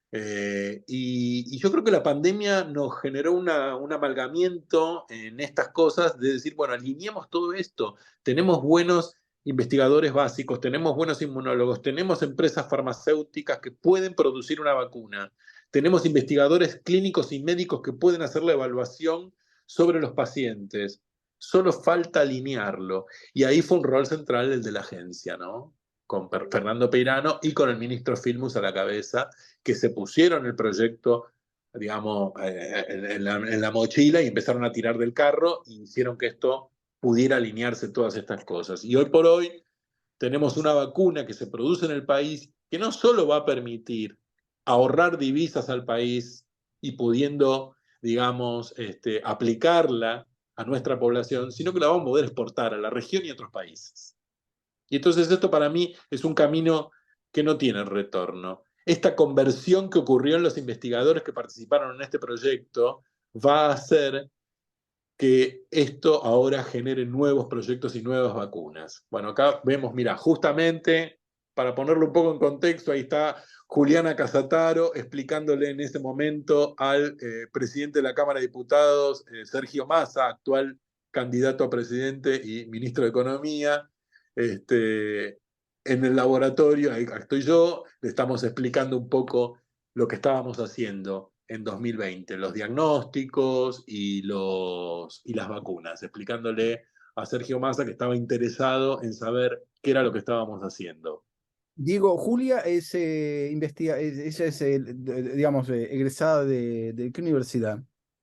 B: Y yo creo que la pandemia nos generó un amalgamiento en estas cosas de decir, bueno, alineemos todo esto, tenemos buenos investigadores básicos, tenemos buenos inmunólogos, tenemos empresas farmacéuticas que pueden producir una vacuna, tenemos investigadores clínicos y médicos que pueden hacer la evaluación sobre los pacientes. Solo falta alinearlo. Y ahí fue un rol central el de la agencia, ¿no? Con Fernando Peirano y con el ministro Filmus a la cabeza, que se pusieron el proyecto, digamos, en la mochila y empezaron a tirar del carro y hicieron que esto pudiera alinearse todas estas cosas. Y hoy por hoy tenemos una vacuna que se produce en el país que no solo va a permitir ahorrar divisas al país y pudiendo, digamos, aplicarla a nuestra población, sino que la vamos a poder exportar a la región y a otros países. Y entonces esto para mí es un camino que no tiene retorno. Esta conversión que ocurrió en los investigadores que participaron en este proyecto va a hacer que esto ahora genere nuevos proyectos y nuevas vacunas. Bueno, acá vemos, mira, justamente para ponerlo un poco en contexto, ahí está Juliana Casataro explicándole en ese momento al presidente de la Cámara de Diputados, Sergio Massa, actual candidato a presidente y ministro de Economía, en el laboratorio, ahí estoy yo, le estamos explicando un poco lo que estábamos haciendo en 2020, los diagnósticos y las vacunas, explicándole a Sergio Massa que estaba interesado en saber qué era lo que estábamos haciendo.
A: Diego, Julia es, ella es, digamos, egresada de qué universidad.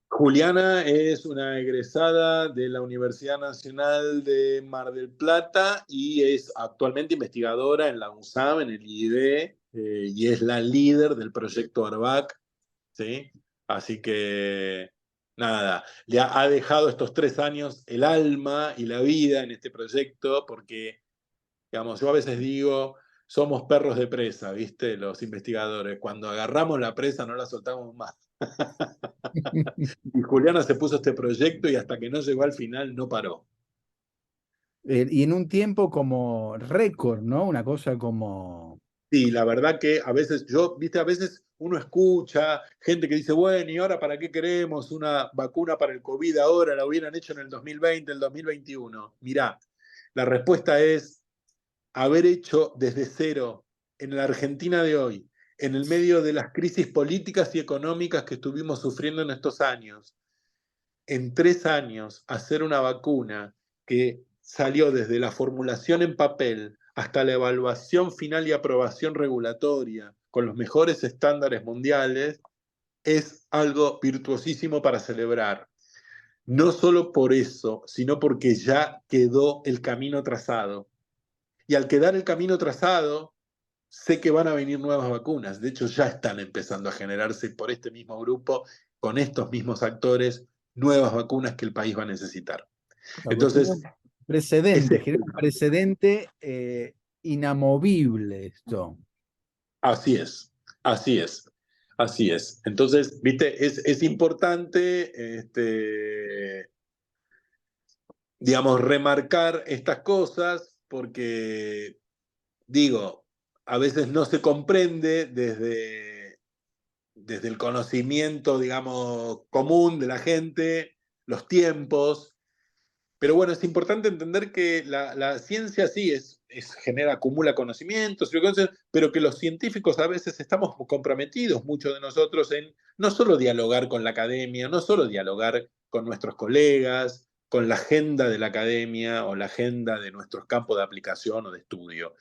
B: Juliana es una egresada de la Universidad Nacional de Mar del Plata y es actualmente investigadora en la UNSAM, en el IID, y es la líder del proyecto ARVAC, ¿sí? Así que, nada, le ha dejado estos 3 años el alma y la vida en este proyecto porque, digamos, yo a veces digo, somos perros de presa, ¿viste? Los investigadores. Cuando agarramos la presa no la soltamos más. Y Juliana se puso este proyecto y hasta que no llegó al final no paró.
A: Y en un tiempo como récord, ¿no? Una cosa como...
B: Sí, la verdad que a veces viste, a veces uno escucha gente que dice, bueno, ¿y ahora para qué queremos una vacuna para el COVID ahora? La hubieran hecho en el 2020, el 2021. Mirá, la respuesta es haber hecho desde cero en la Argentina de hoy, en el medio de las crisis políticas y económicas que estuvimos sufriendo en estos años, en 3 años hacer una vacuna que salió desde la formulación en papel hasta la evaluación final y aprobación regulatoria con los mejores estándares mundiales, es algo virtuosísimo para celebrar. No solo por eso, sino porque ya quedó el camino trazado. Y al quedar el camino trazado, sé que van a venir nuevas vacunas. De hecho, ya están empezando a generarse por este mismo grupo, con estos mismos actores, nuevas vacunas que el país va a necesitar.
A: Claro, tiene
B: Entonces,
A: un precedente,
B: ese,
A: genera un precedente inamovible esto.
B: así es, así es, así es. Entonces, viste, es importante, digamos, remarcar estas cosas porque, digo, a veces no se comprende desde el conocimiento, digamos, común de la gente, los tiempos. Pero bueno, es importante entender que la ciencia sí genera, acumula conocimientos, pero que los científicos a veces estamos comprometidos, muchos de nosotros, en no solo dialogar con la academia, no solo dialogar con nuestros colegas, con la agenda de la academia o la agenda de nuestros campos de aplicación o de estudio,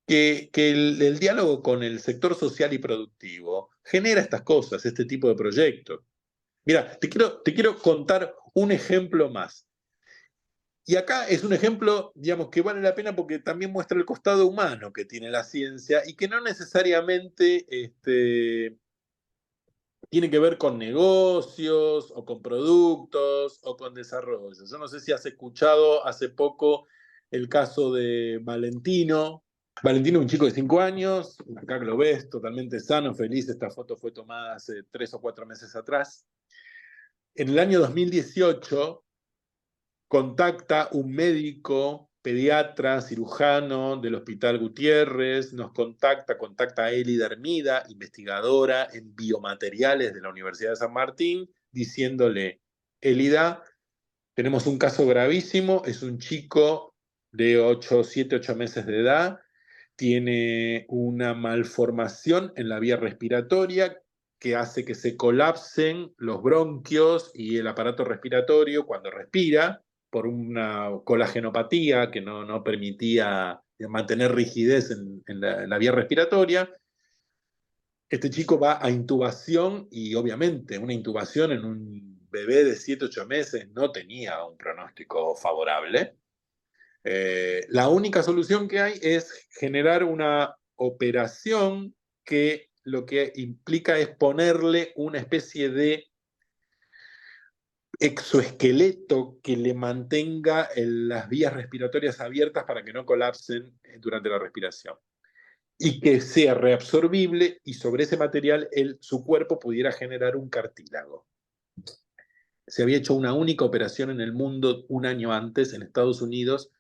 B: que el diálogo con el sector social y productivo genera estas cosas, este tipo de proyectos. Mira, te quiero contar un ejemplo más. Y acá es un ejemplo, digamos, que vale la pena porque también muestra el costado humano que tiene la ciencia y que no necesariamente tiene que ver con negocios o con productos o con desarrollo. Yo no sé si has escuchado hace poco el caso de Valentino. Valentino es un chico de 5 años, acá lo ves, totalmente sano, feliz. Esta foto fue tomada hace 3 o 4 meses atrás. En el año 2018 contacta un médico, pediatra, cirujano del Hospital Gutiérrez, contacta a Elida Hermida, investigadora en biomateriales de la Universidad de San Martín, diciéndole, Elida, tenemos un caso gravísimo, es un chico de 8, 7, 8 meses de edad, tiene una malformación en la vía respiratoria que hace que se colapsen los bronquios y el aparato respiratorio cuando respira por una colagenopatía que no permitía mantener rigidez en la vía respiratoria. Este chico va a intubación y obviamente una intubación en un bebé de 7 8 meses no tenía un pronóstico favorable. La única solución que hay es generar una operación que lo que implica es ponerle una especie de exoesqueleto que le mantenga las vías respiratorias abiertas para que no colapsen durante la respiración y que sea reabsorbible y sobre ese material su cuerpo pudiera generar un cartílago. Se había hecho una única operación en el mundo un año antes en Estados Unidos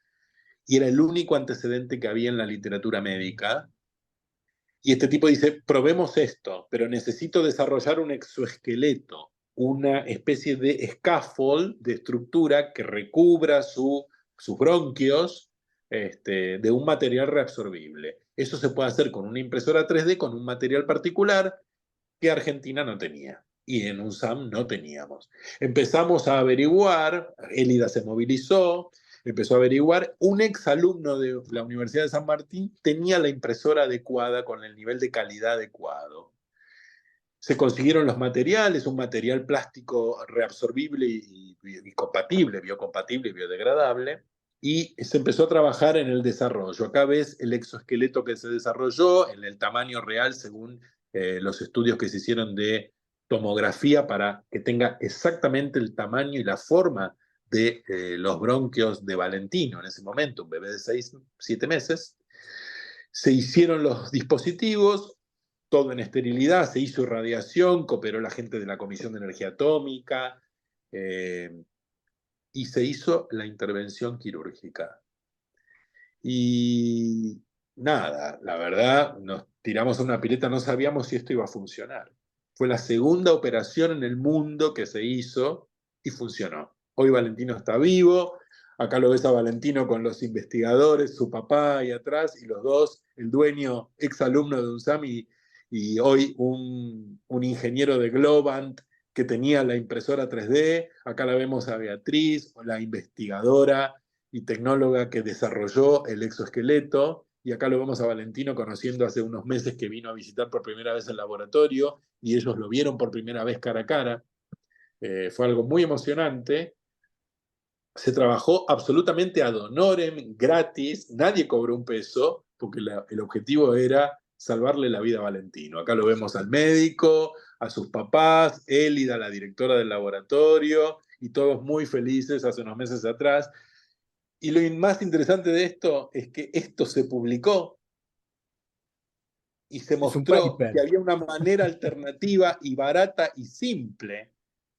B: y era el único antecedente que había en la literatura médica. Y este tipo dice, probemos esto, pero necesito desarrollar un exoesqueleto, una especie de scaffold, de estructura que recubra sus bronquios de un material reabsorbible. Eso se puede hacer con una impresora 3D, con un material particular que Argentina no tenía. Y en UNSAM no teníamos. Empezamos a averiguar, Élida se movilizó, empezó a averiguar, un exalumno de la Universidad de San Martín tenía la impresora adecuada con el nivel de calidad adecuado. Se consiguieron los materiales, un material plástico reabsorbible y compatible, biocompatible y biodegradable, y se empezó a trabajar en el desarrollo. Acá ves el exoesqueleto que se desarrolló en el tamaño real según los estudios que se hicieron de tomografía para que tenga exactamente el tamaño y la forma de los bronquios de Valentino en ese momento, un bebé de 6, 7 meses. Se hicieron los dispositivos, todo en esterilidad, se hizo irradiación, cooperó la gente de la Comisión de Energía Atómica y se hizo la intervención quirúrgica. Y nada, la verdad, nos tiramos a una pileta, no sabíamos si esto iba a funcionar. Fue la segunda operación en el mundo que se hizo y funcionó. Hoy Valentino está vivo, acá lo ves a Valentino con los investigadores, su papá ahí atrás, y los dos, el dueño, ex alumno de UNSAM y hoy un ingeniero de Globant que tenía la impresora 3D. Acá la vemos a Beatriz, la investigadora y tecnóloga que desarrolló el exoesqueleto. Y acá lo vemos a Valentino conociendo hace unos meses que vino a visitar por primera vez el laboratorio y ellos lo vieron por primera vez cara a cara. Fue algo muy emocionante. Se trabajó absolutamente ad honorem, gratis, nadie cobró un peso, porque el objetivo era salvarle la vida a Valentino. Acá lo vemos al médico, a sus papás, Élida, la directora del laboratorio, y todos muy felices hace unos meses atrás. Y lo más interesante de esto es que esto se publicó y se
A: Es un
B: mostró que
A: paper.
B: había una manera alternativa y barata y simple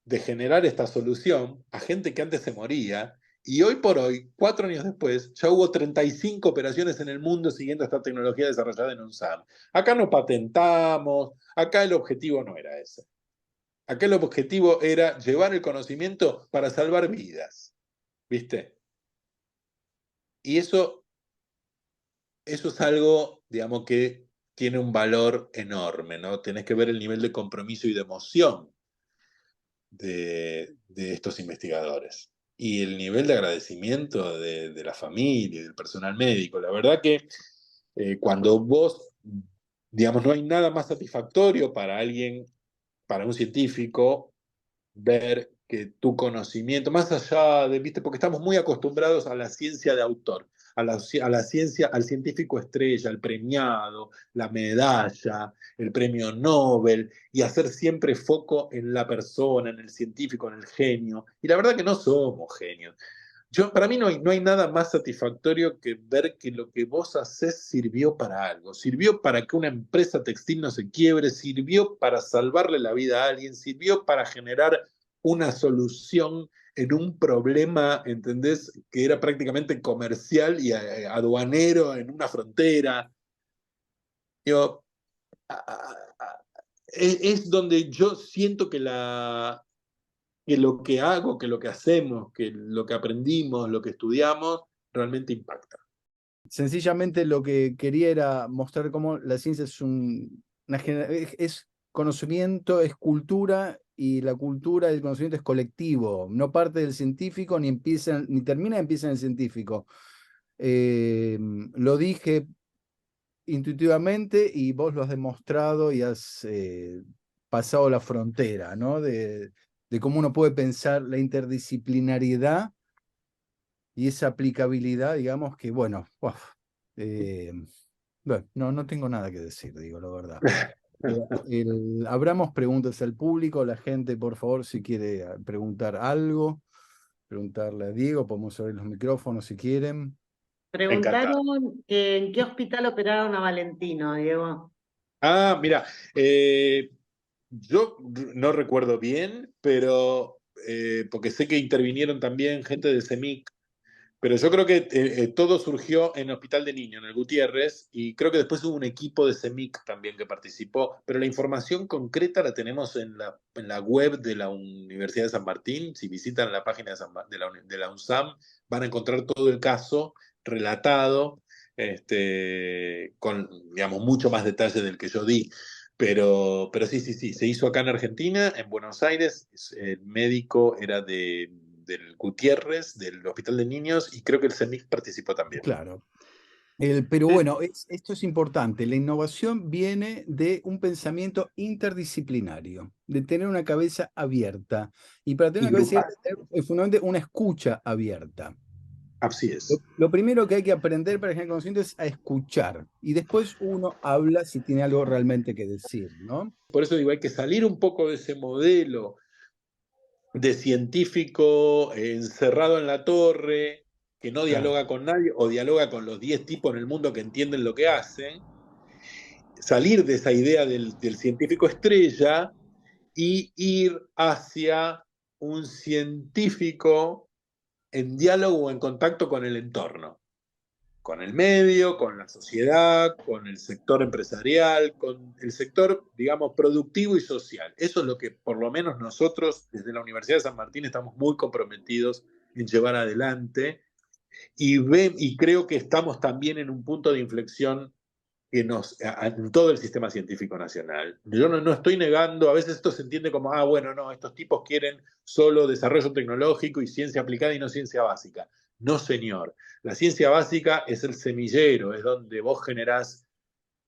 B: de generar esta solución a gente que antes se moría. Y hoy por hoy, 4 años después, ya hubo 35 operaciones en el mundo siguiendo esta tecnología desarrollada en UNSAM. Acá no patentamos, acá el objetivo no era ese. Acá el objetivo era llevar el conocimiento para salvar vidas. ¿Viste? Y eso es algo, digamos, que tiene un valor enorme, ¿no? Tenés que ver el nivel de compromiso y de emoción de estos investigadores y el nivel de agradecimiento de la familia y del personal médico. La verdad que cuando vos, digamos, no hay nada más satisfactorio para alguien, para un científico, ver que tu conocimiento, más allá de, viste, porque estamos muy acostumbrados a la ciencia de autor, a la ciencia, al científico estrella, al premiado, la medalla, el premio Nobel, y hacer siempre foco en la persona, en el científico, en el genio. Y la verdad que no somos genios. Para mí no hay nada más satisfactorio que ver que lo que vos haces sirvió para algo, sirvió para que una empresa textil no se quiebre, sirvió para salvarle la vida a alguien, sirvió para generar una solución en un problema, ¿entendés? Que era prácticamente comercial y aduanero en una frontera. Digo, es donde yo siento que lo que hago, que lo que hacemos, que lo que aprendimos, lo que estudiamos, realmente impacta.
A: Sencillamente lo que quería era mostrar cómo la ciencia es es conocimiento, es cultura, y la cultura del conocimiento es colectivo, no parte del científico ni empieza, ni termina, empieza en el científico. Lo dije intuitivamente y vos lo has demostrado y has pasado la frontera, ¿no? De cómo uno puede pensar la interdisciplinariedad y esa aplicabilidad, digamos que, bueno, bueno, no tengo nada que decir, digo la verdad. Abramos preguntas al público, la gente, por favor, si quiere preguntar algo, preguntarle a Diego, podemos abrir los micrófonos si quieren.
B: Encantado.
C: Preguntaron en qué hospital operaron a Valentino, Diego.
B: Ah, mira, yo no recuerdo bien, pero porque sé que intervinieron también gente de CEMIC. Pero yo creo que todo surgió en el Hospital de Niños, en el Gutiérrez, y creo que después hubo un equipo de CEMIC también que participó, pero la información concreta la tenemos en la web de la Universidad de San Martín. Si visitan la página de la UNSAM, van a encontrar todo el caso relatado, con, digamos, mucho más detalle del que yo di. Pero sí, se hizo acá en Argentina, en Buenos Aires. El médico era del Gutiérrez, del Hospital de Niños, y creo que el CEMIC participó también.
A: Claro. Pero bueno, esto es importante. La innovación viene de un pensamiento interdisciplinario, de tener una cabeza abierta. Y para tener
B: Y
A: una cabeza
B: grupal.
A: abierta, es fundamentalmente una escucha abierta.
B: Así es.
A: Lo primero que hay que aprender para generar conocimiento es a escuchar. Y después uno habla si tiene algo realmente que decir, ¿no?
B: Por eso digo, hay que salir un poco de ese modelo de científico encerrado en la torre, que no dialoga con nadie o dialoga con los 10 tipos en el mundo que entienden lo que hacen. Salir de esa idea del científico estrella y ir hacia un científico en diálogo o en contacto con el entorno, con el medio, con la sociedad, con el sector empresarial, con el sector, digamos, productivo y social. Eso es lo que por lo menos nosotros desde la Universidad de San Martín estamos muy comprometidos en llevar adelante, y creo que estamos también en un punto de inflexión en todo el sistema científico nacional. Yo no estoy negando, a veces esto se entiende como, bueno, no, estos tipos quieren solo desarrollo tecnológico y ciencia aplicada y no ciencia básica. No, señor. La ciencia básica es el semillero, es donde vos generás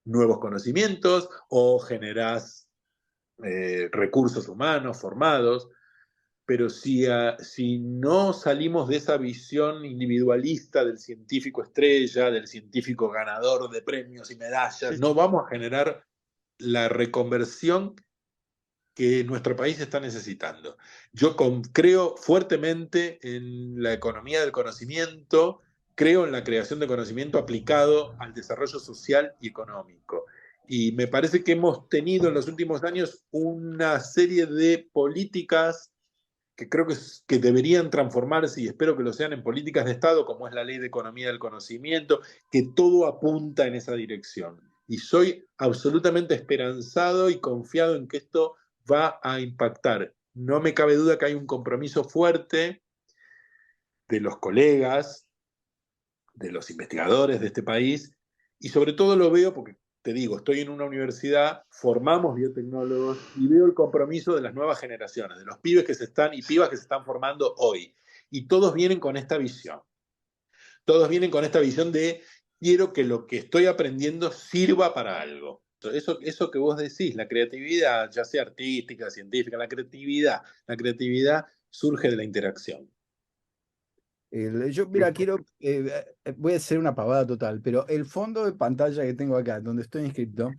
B: nuevos conocimientos o generás recursos humanos formados. Pero si no salimos de esa visión individualista del científico estrella, del científico ganador de premios y medallas, no vamos a generar la reconversión que nuestro país está necesitando. Yo creo fuertemente en la economía del conocimiento, creo en la creación de conocimiento aplicado al desarrollo social y económico. Y me parece que hemos tenido en los últimos años una serie de políticas que creo que deberían transformarse, y espero que lo sean, en políticas de Estado, como es la Ley de Economía del Conocimiento, que todo apunta en esa dirección. Y soy absolutamente esperanzado y confiado en que esto va a impactar. No me cabe duda que hay un compromiso fuerte de los colegas, de los investigadores de este país, y sobre todo lo veo porque, te digo, estoy en una universidad, formamos biotecnólogos y veo el compromiso de las nuevas generaciones, de los pibes que se están y pibas que se están formando hoy. Y todos vienen con esta visión. Todos vienen con esta visión de quiero que lo que estoy aprendiendo sirva para algo. Eso que vos decís, la creatividad, ya sea artística, científica, la creatividad surge de la interacción.
A: Yo, mira, voy a hacer una pavada total, pero el fondo de pantalla que tengo acá, donde estoy inscrito,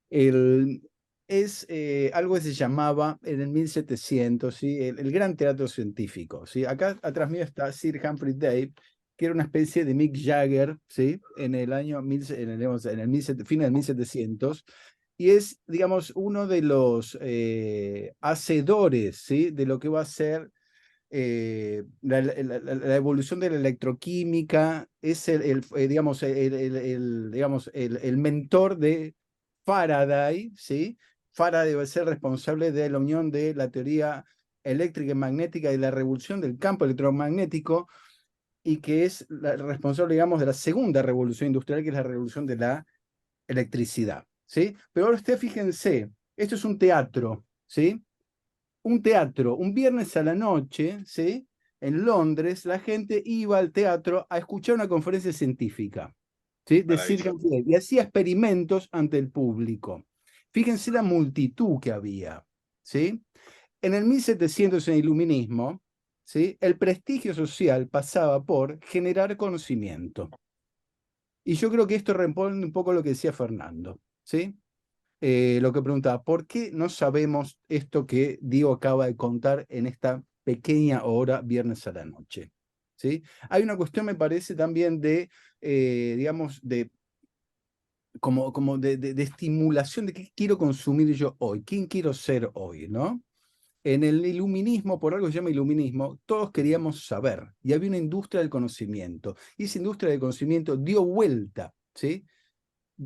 A: es algo que se llamaba en el 1700, ¿sí? El Gran Teatro Científico. ¿Sí? Acá atrás mío está Sir Humphrey Davy, que era una especie de Mick Jagger, ¿sí? En el año fin del 1700, y es, digamos, uno de los hacedores, ¿sí? De lo que va a ser la evolución de la electroquímica. Es digamos, el mentor de Faraday, ¿sí? Faraday va a ser responsable de la unión de la teoría eléctrica y magnética y la revolución del campo electromagnético. y que es la responsable, digamos, de la segunda revolución industrial, que es la revolución de la electricidad, ¿sí? Pero ahora ustedes fíjense, esto es un teatro, ¿sí? Un teatro, un viernes a la noche, ¿sí? En Londres, la gente iba al teatro a escuchar una conferencia científica, ¿sí? De Sir
B: Maravilloso.
A: Humphrey, y hacía experimentos ante el público. Fíjense la multitud que había, ¿sí? En el 1700, en el iluminismo, ¿sí? El prestigio social pasaba por generar conocimiento. Y yo creo que esto responde un poco a lo que decía Fernando, ¿sí? Lo que preguntaba, ¿por qué no sabemos esto que Diego acaba de contar en esta pequeña hora viernes a la noche? ¿Sí? Hay una cuestión, me parece, también de, digamos, de estimulación de qué quiero consumir yo hoy, quién quiero ser hoy, ¿no? En el iluminismo, por algo se llama iluminismo, todos queríamos saber y había una industria del conocimiento. Y esa industria del conocimiento dio vuelta, ¿sí?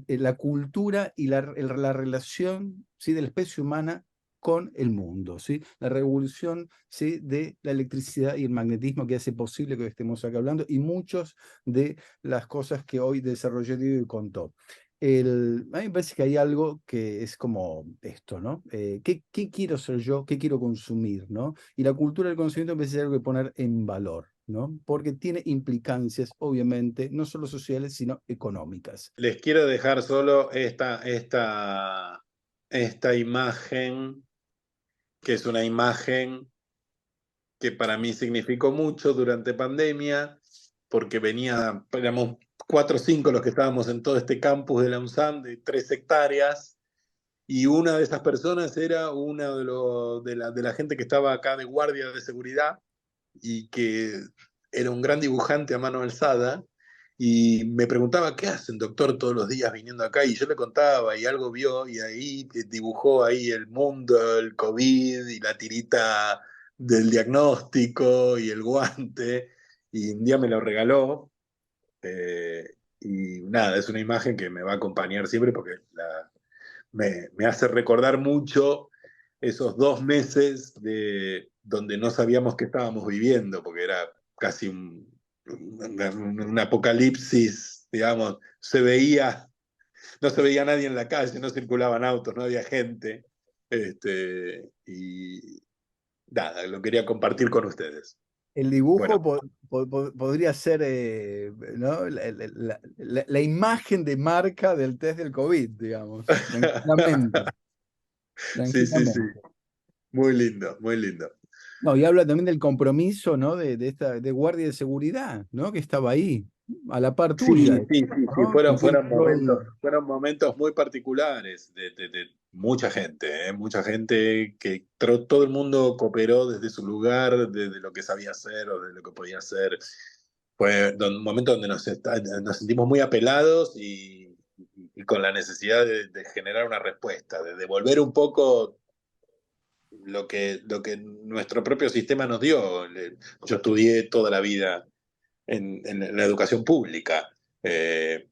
A: La cultura y la relación, ¿sí? De la especie humana con el mundo, ¿sí? La revolución, ¿sí? De la electricidad y el magnetismo que hace posible que hoy estemos acá hablando y muchas de las cosas que hoy desarrolló Diego y contó. A mí me parece que hay algo que es como esto, ¿no? ¿Qué quiero ser yo? ¿Qué quiero consumir? ¿No? Y la cultura del conocimiento me parece algo que poner en valor, ¿no? Porque tiene implicancias, obviamente, no solo sociales, sino económicas.
D: Les quiero dejar solo esta imagen, que es una imagen que para mí significó mucho durante pandemia, porque éramos 4 o 5 los que estábamos en todo este campus de la UNSAM de 3 hectáreas, y una de esas personas era una de la gente que estaba acá de guardia de seguridad y que era un gran dibujante a mano alzada. Y me preguntaba, ¿qué hacen, doctor, todos los días viniendo acá? Y yo le contaba, y algo vio, y ahí dibujó ahí el mundo, el COVID, y la tirita del diagnóstico, y el guante, y un día me lo regaló. Y nada, es una imagen que me va a acompañar siempre porque me hace recordar mucho esos 2 meses donde no sabíamos qué estábamos viviendo, porque era casi un apocalipsis, digamos, no se veía nadie en la calle, no circulaban autos, no había gente, y nada, lo quería compartir con ustedes.
A: El
D: Bueno,
A: dibujo podría ser, ¿no? La imagen de marca del test del COVID, digamos, tranquilamente,
D: sí, sí, sí,
A: tranquilamente.
D: muy lindo, muy lindo.
A: No, y habla también del compromiso, ¿no? De guardia de seguridad, ¿no? Que estaba ahí, a la par
D: Sí,
A: tuya,
D: sí, sí, sí,
A: ¿no? En control.
D: fueron momentos muy particulares de mucha gente, ¿eh? Mucha gente que todo el mundo cooperó desde su lugar, desde lo que sabía hacer o de lo que podía hacer. Fue un momento donde nos sentimos muy apelados y con la necesidad de generar una respuesta, de devolver un poco lo que nuestro propio sistema nos dio. Yo estudié toda la vida en la educación pública. Eh,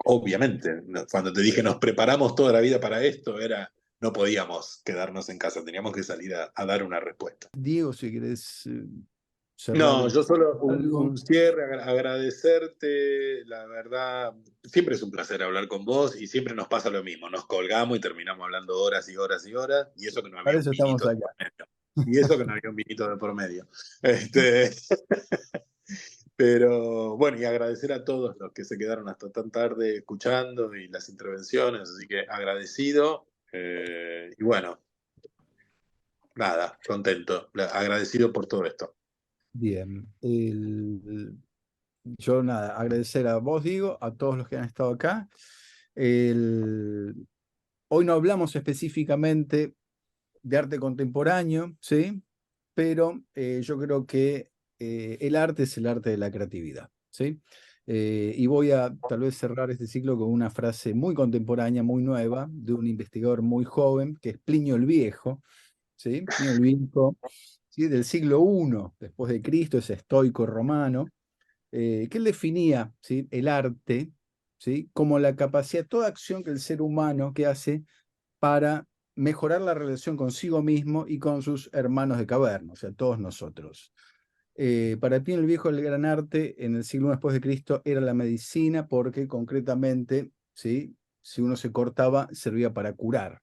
D: Obviamente, cuando te dije nos preparamos toda la vida para esto, no podíamos quedarnos en casa, teníamos que salir a dar una respuesta.
A: Diego, si querés cerrar
D: No, yo solo
A: algo.
D: un cierre, agradecerte, la verdad, siempre es un placer hablar con vos y siempre nos pasa lo mismo, nos colgamos y terminamos hablando horas y horas y horas, y eso que no
A: Para
D: había un
A: eso estamos
D: vinito de
A: acá.
D: por medio. Y eso que no había un vinito de por medio. Este, Pero bueno, y agradecer a todos los que se quedaron hasta tan tarde escuchando y las intervenciones, así que agradecido. Y bueno, nada, contento, agradecido por todo esto.
A: Bien. Yo nada, agradecer a vos, Diego, a todos los que han estado acá. Hoy no hablamos específicamente de arte contemporáneo, ¿sí? Pero yo creo que el arte es el arte de la creatividad, ¿sí? Y voy a tal vez cerrar este ciclo con una frase muy contemporánea, muy nueva, de un investigador muy joven, que es Plinio el Viejo, ¿sí? Plinio el Viejo, ¿sí? Del siglo I después de Cristo, es estoico romano, que él definía, ¿sí? El arte, ¿sí? Como la capacidad, toda acción que el ser humano que hace para mejorar la relación consigo mismo y con sus hermanos de caverna, o sea, todos nosotros. Para Plinio el Viejo, el gran arte en el siglo I después de Cristo era la medicina, porque concretamente, ¿sí?, si uno se cortaba, servía para curar.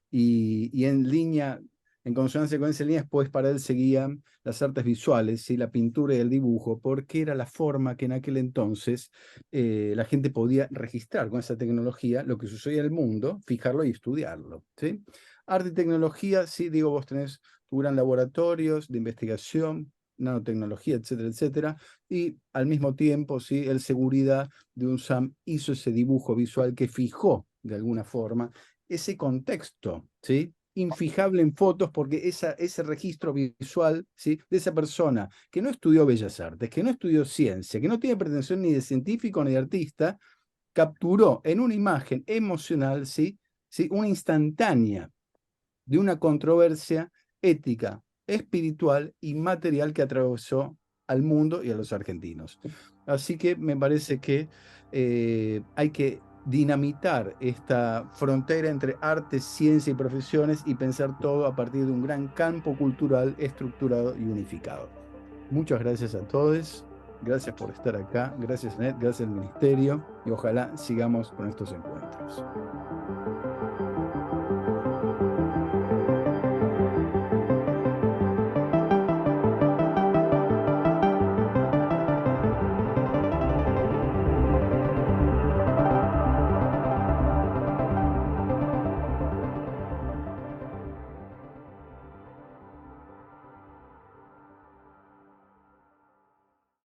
A: Y en consonancia con esa línea, después para él seguían las artes visuales, ¿sí?, la pintura y el dibujo, porque era la forma que en aquel entonces la gente podía registrar con esa tecnología lo que sucedía en el mundo, fijarlo y estudiarlo, ¿sí? Arte y tecnología, sí, digo, vos tenés tu gran laboratorios de investigación, nanotecnología, etcétera, etcétera, y al mismo tiempo, sí, el seguridad de un SAM hizo ese dibujo visual que fijó de alguna forma ese contexto, ¿sí?, infijable en fotos, porque ese registro visual, ¿sí?, de esa persona que no estudió Bellas Artes, que no estudió ciencia, que no tiene pretensión ni de científico ni de artista, capturó en una imagen emocional, ¿sí?, una instantánea de una controversia ética, espiritual y material que atravesó al mundo y a los argentinos. Así que me parece que hay que dinamitar esta frontera entre arte, ciencia y profesiones y pensar todo a partir de un gran campo cultural estructurado y unificado. Muchas gracias a todos, gracias por estar acá, gracias Anet, gracias al Ministerio, y ojalá sigamos con estos encuentros.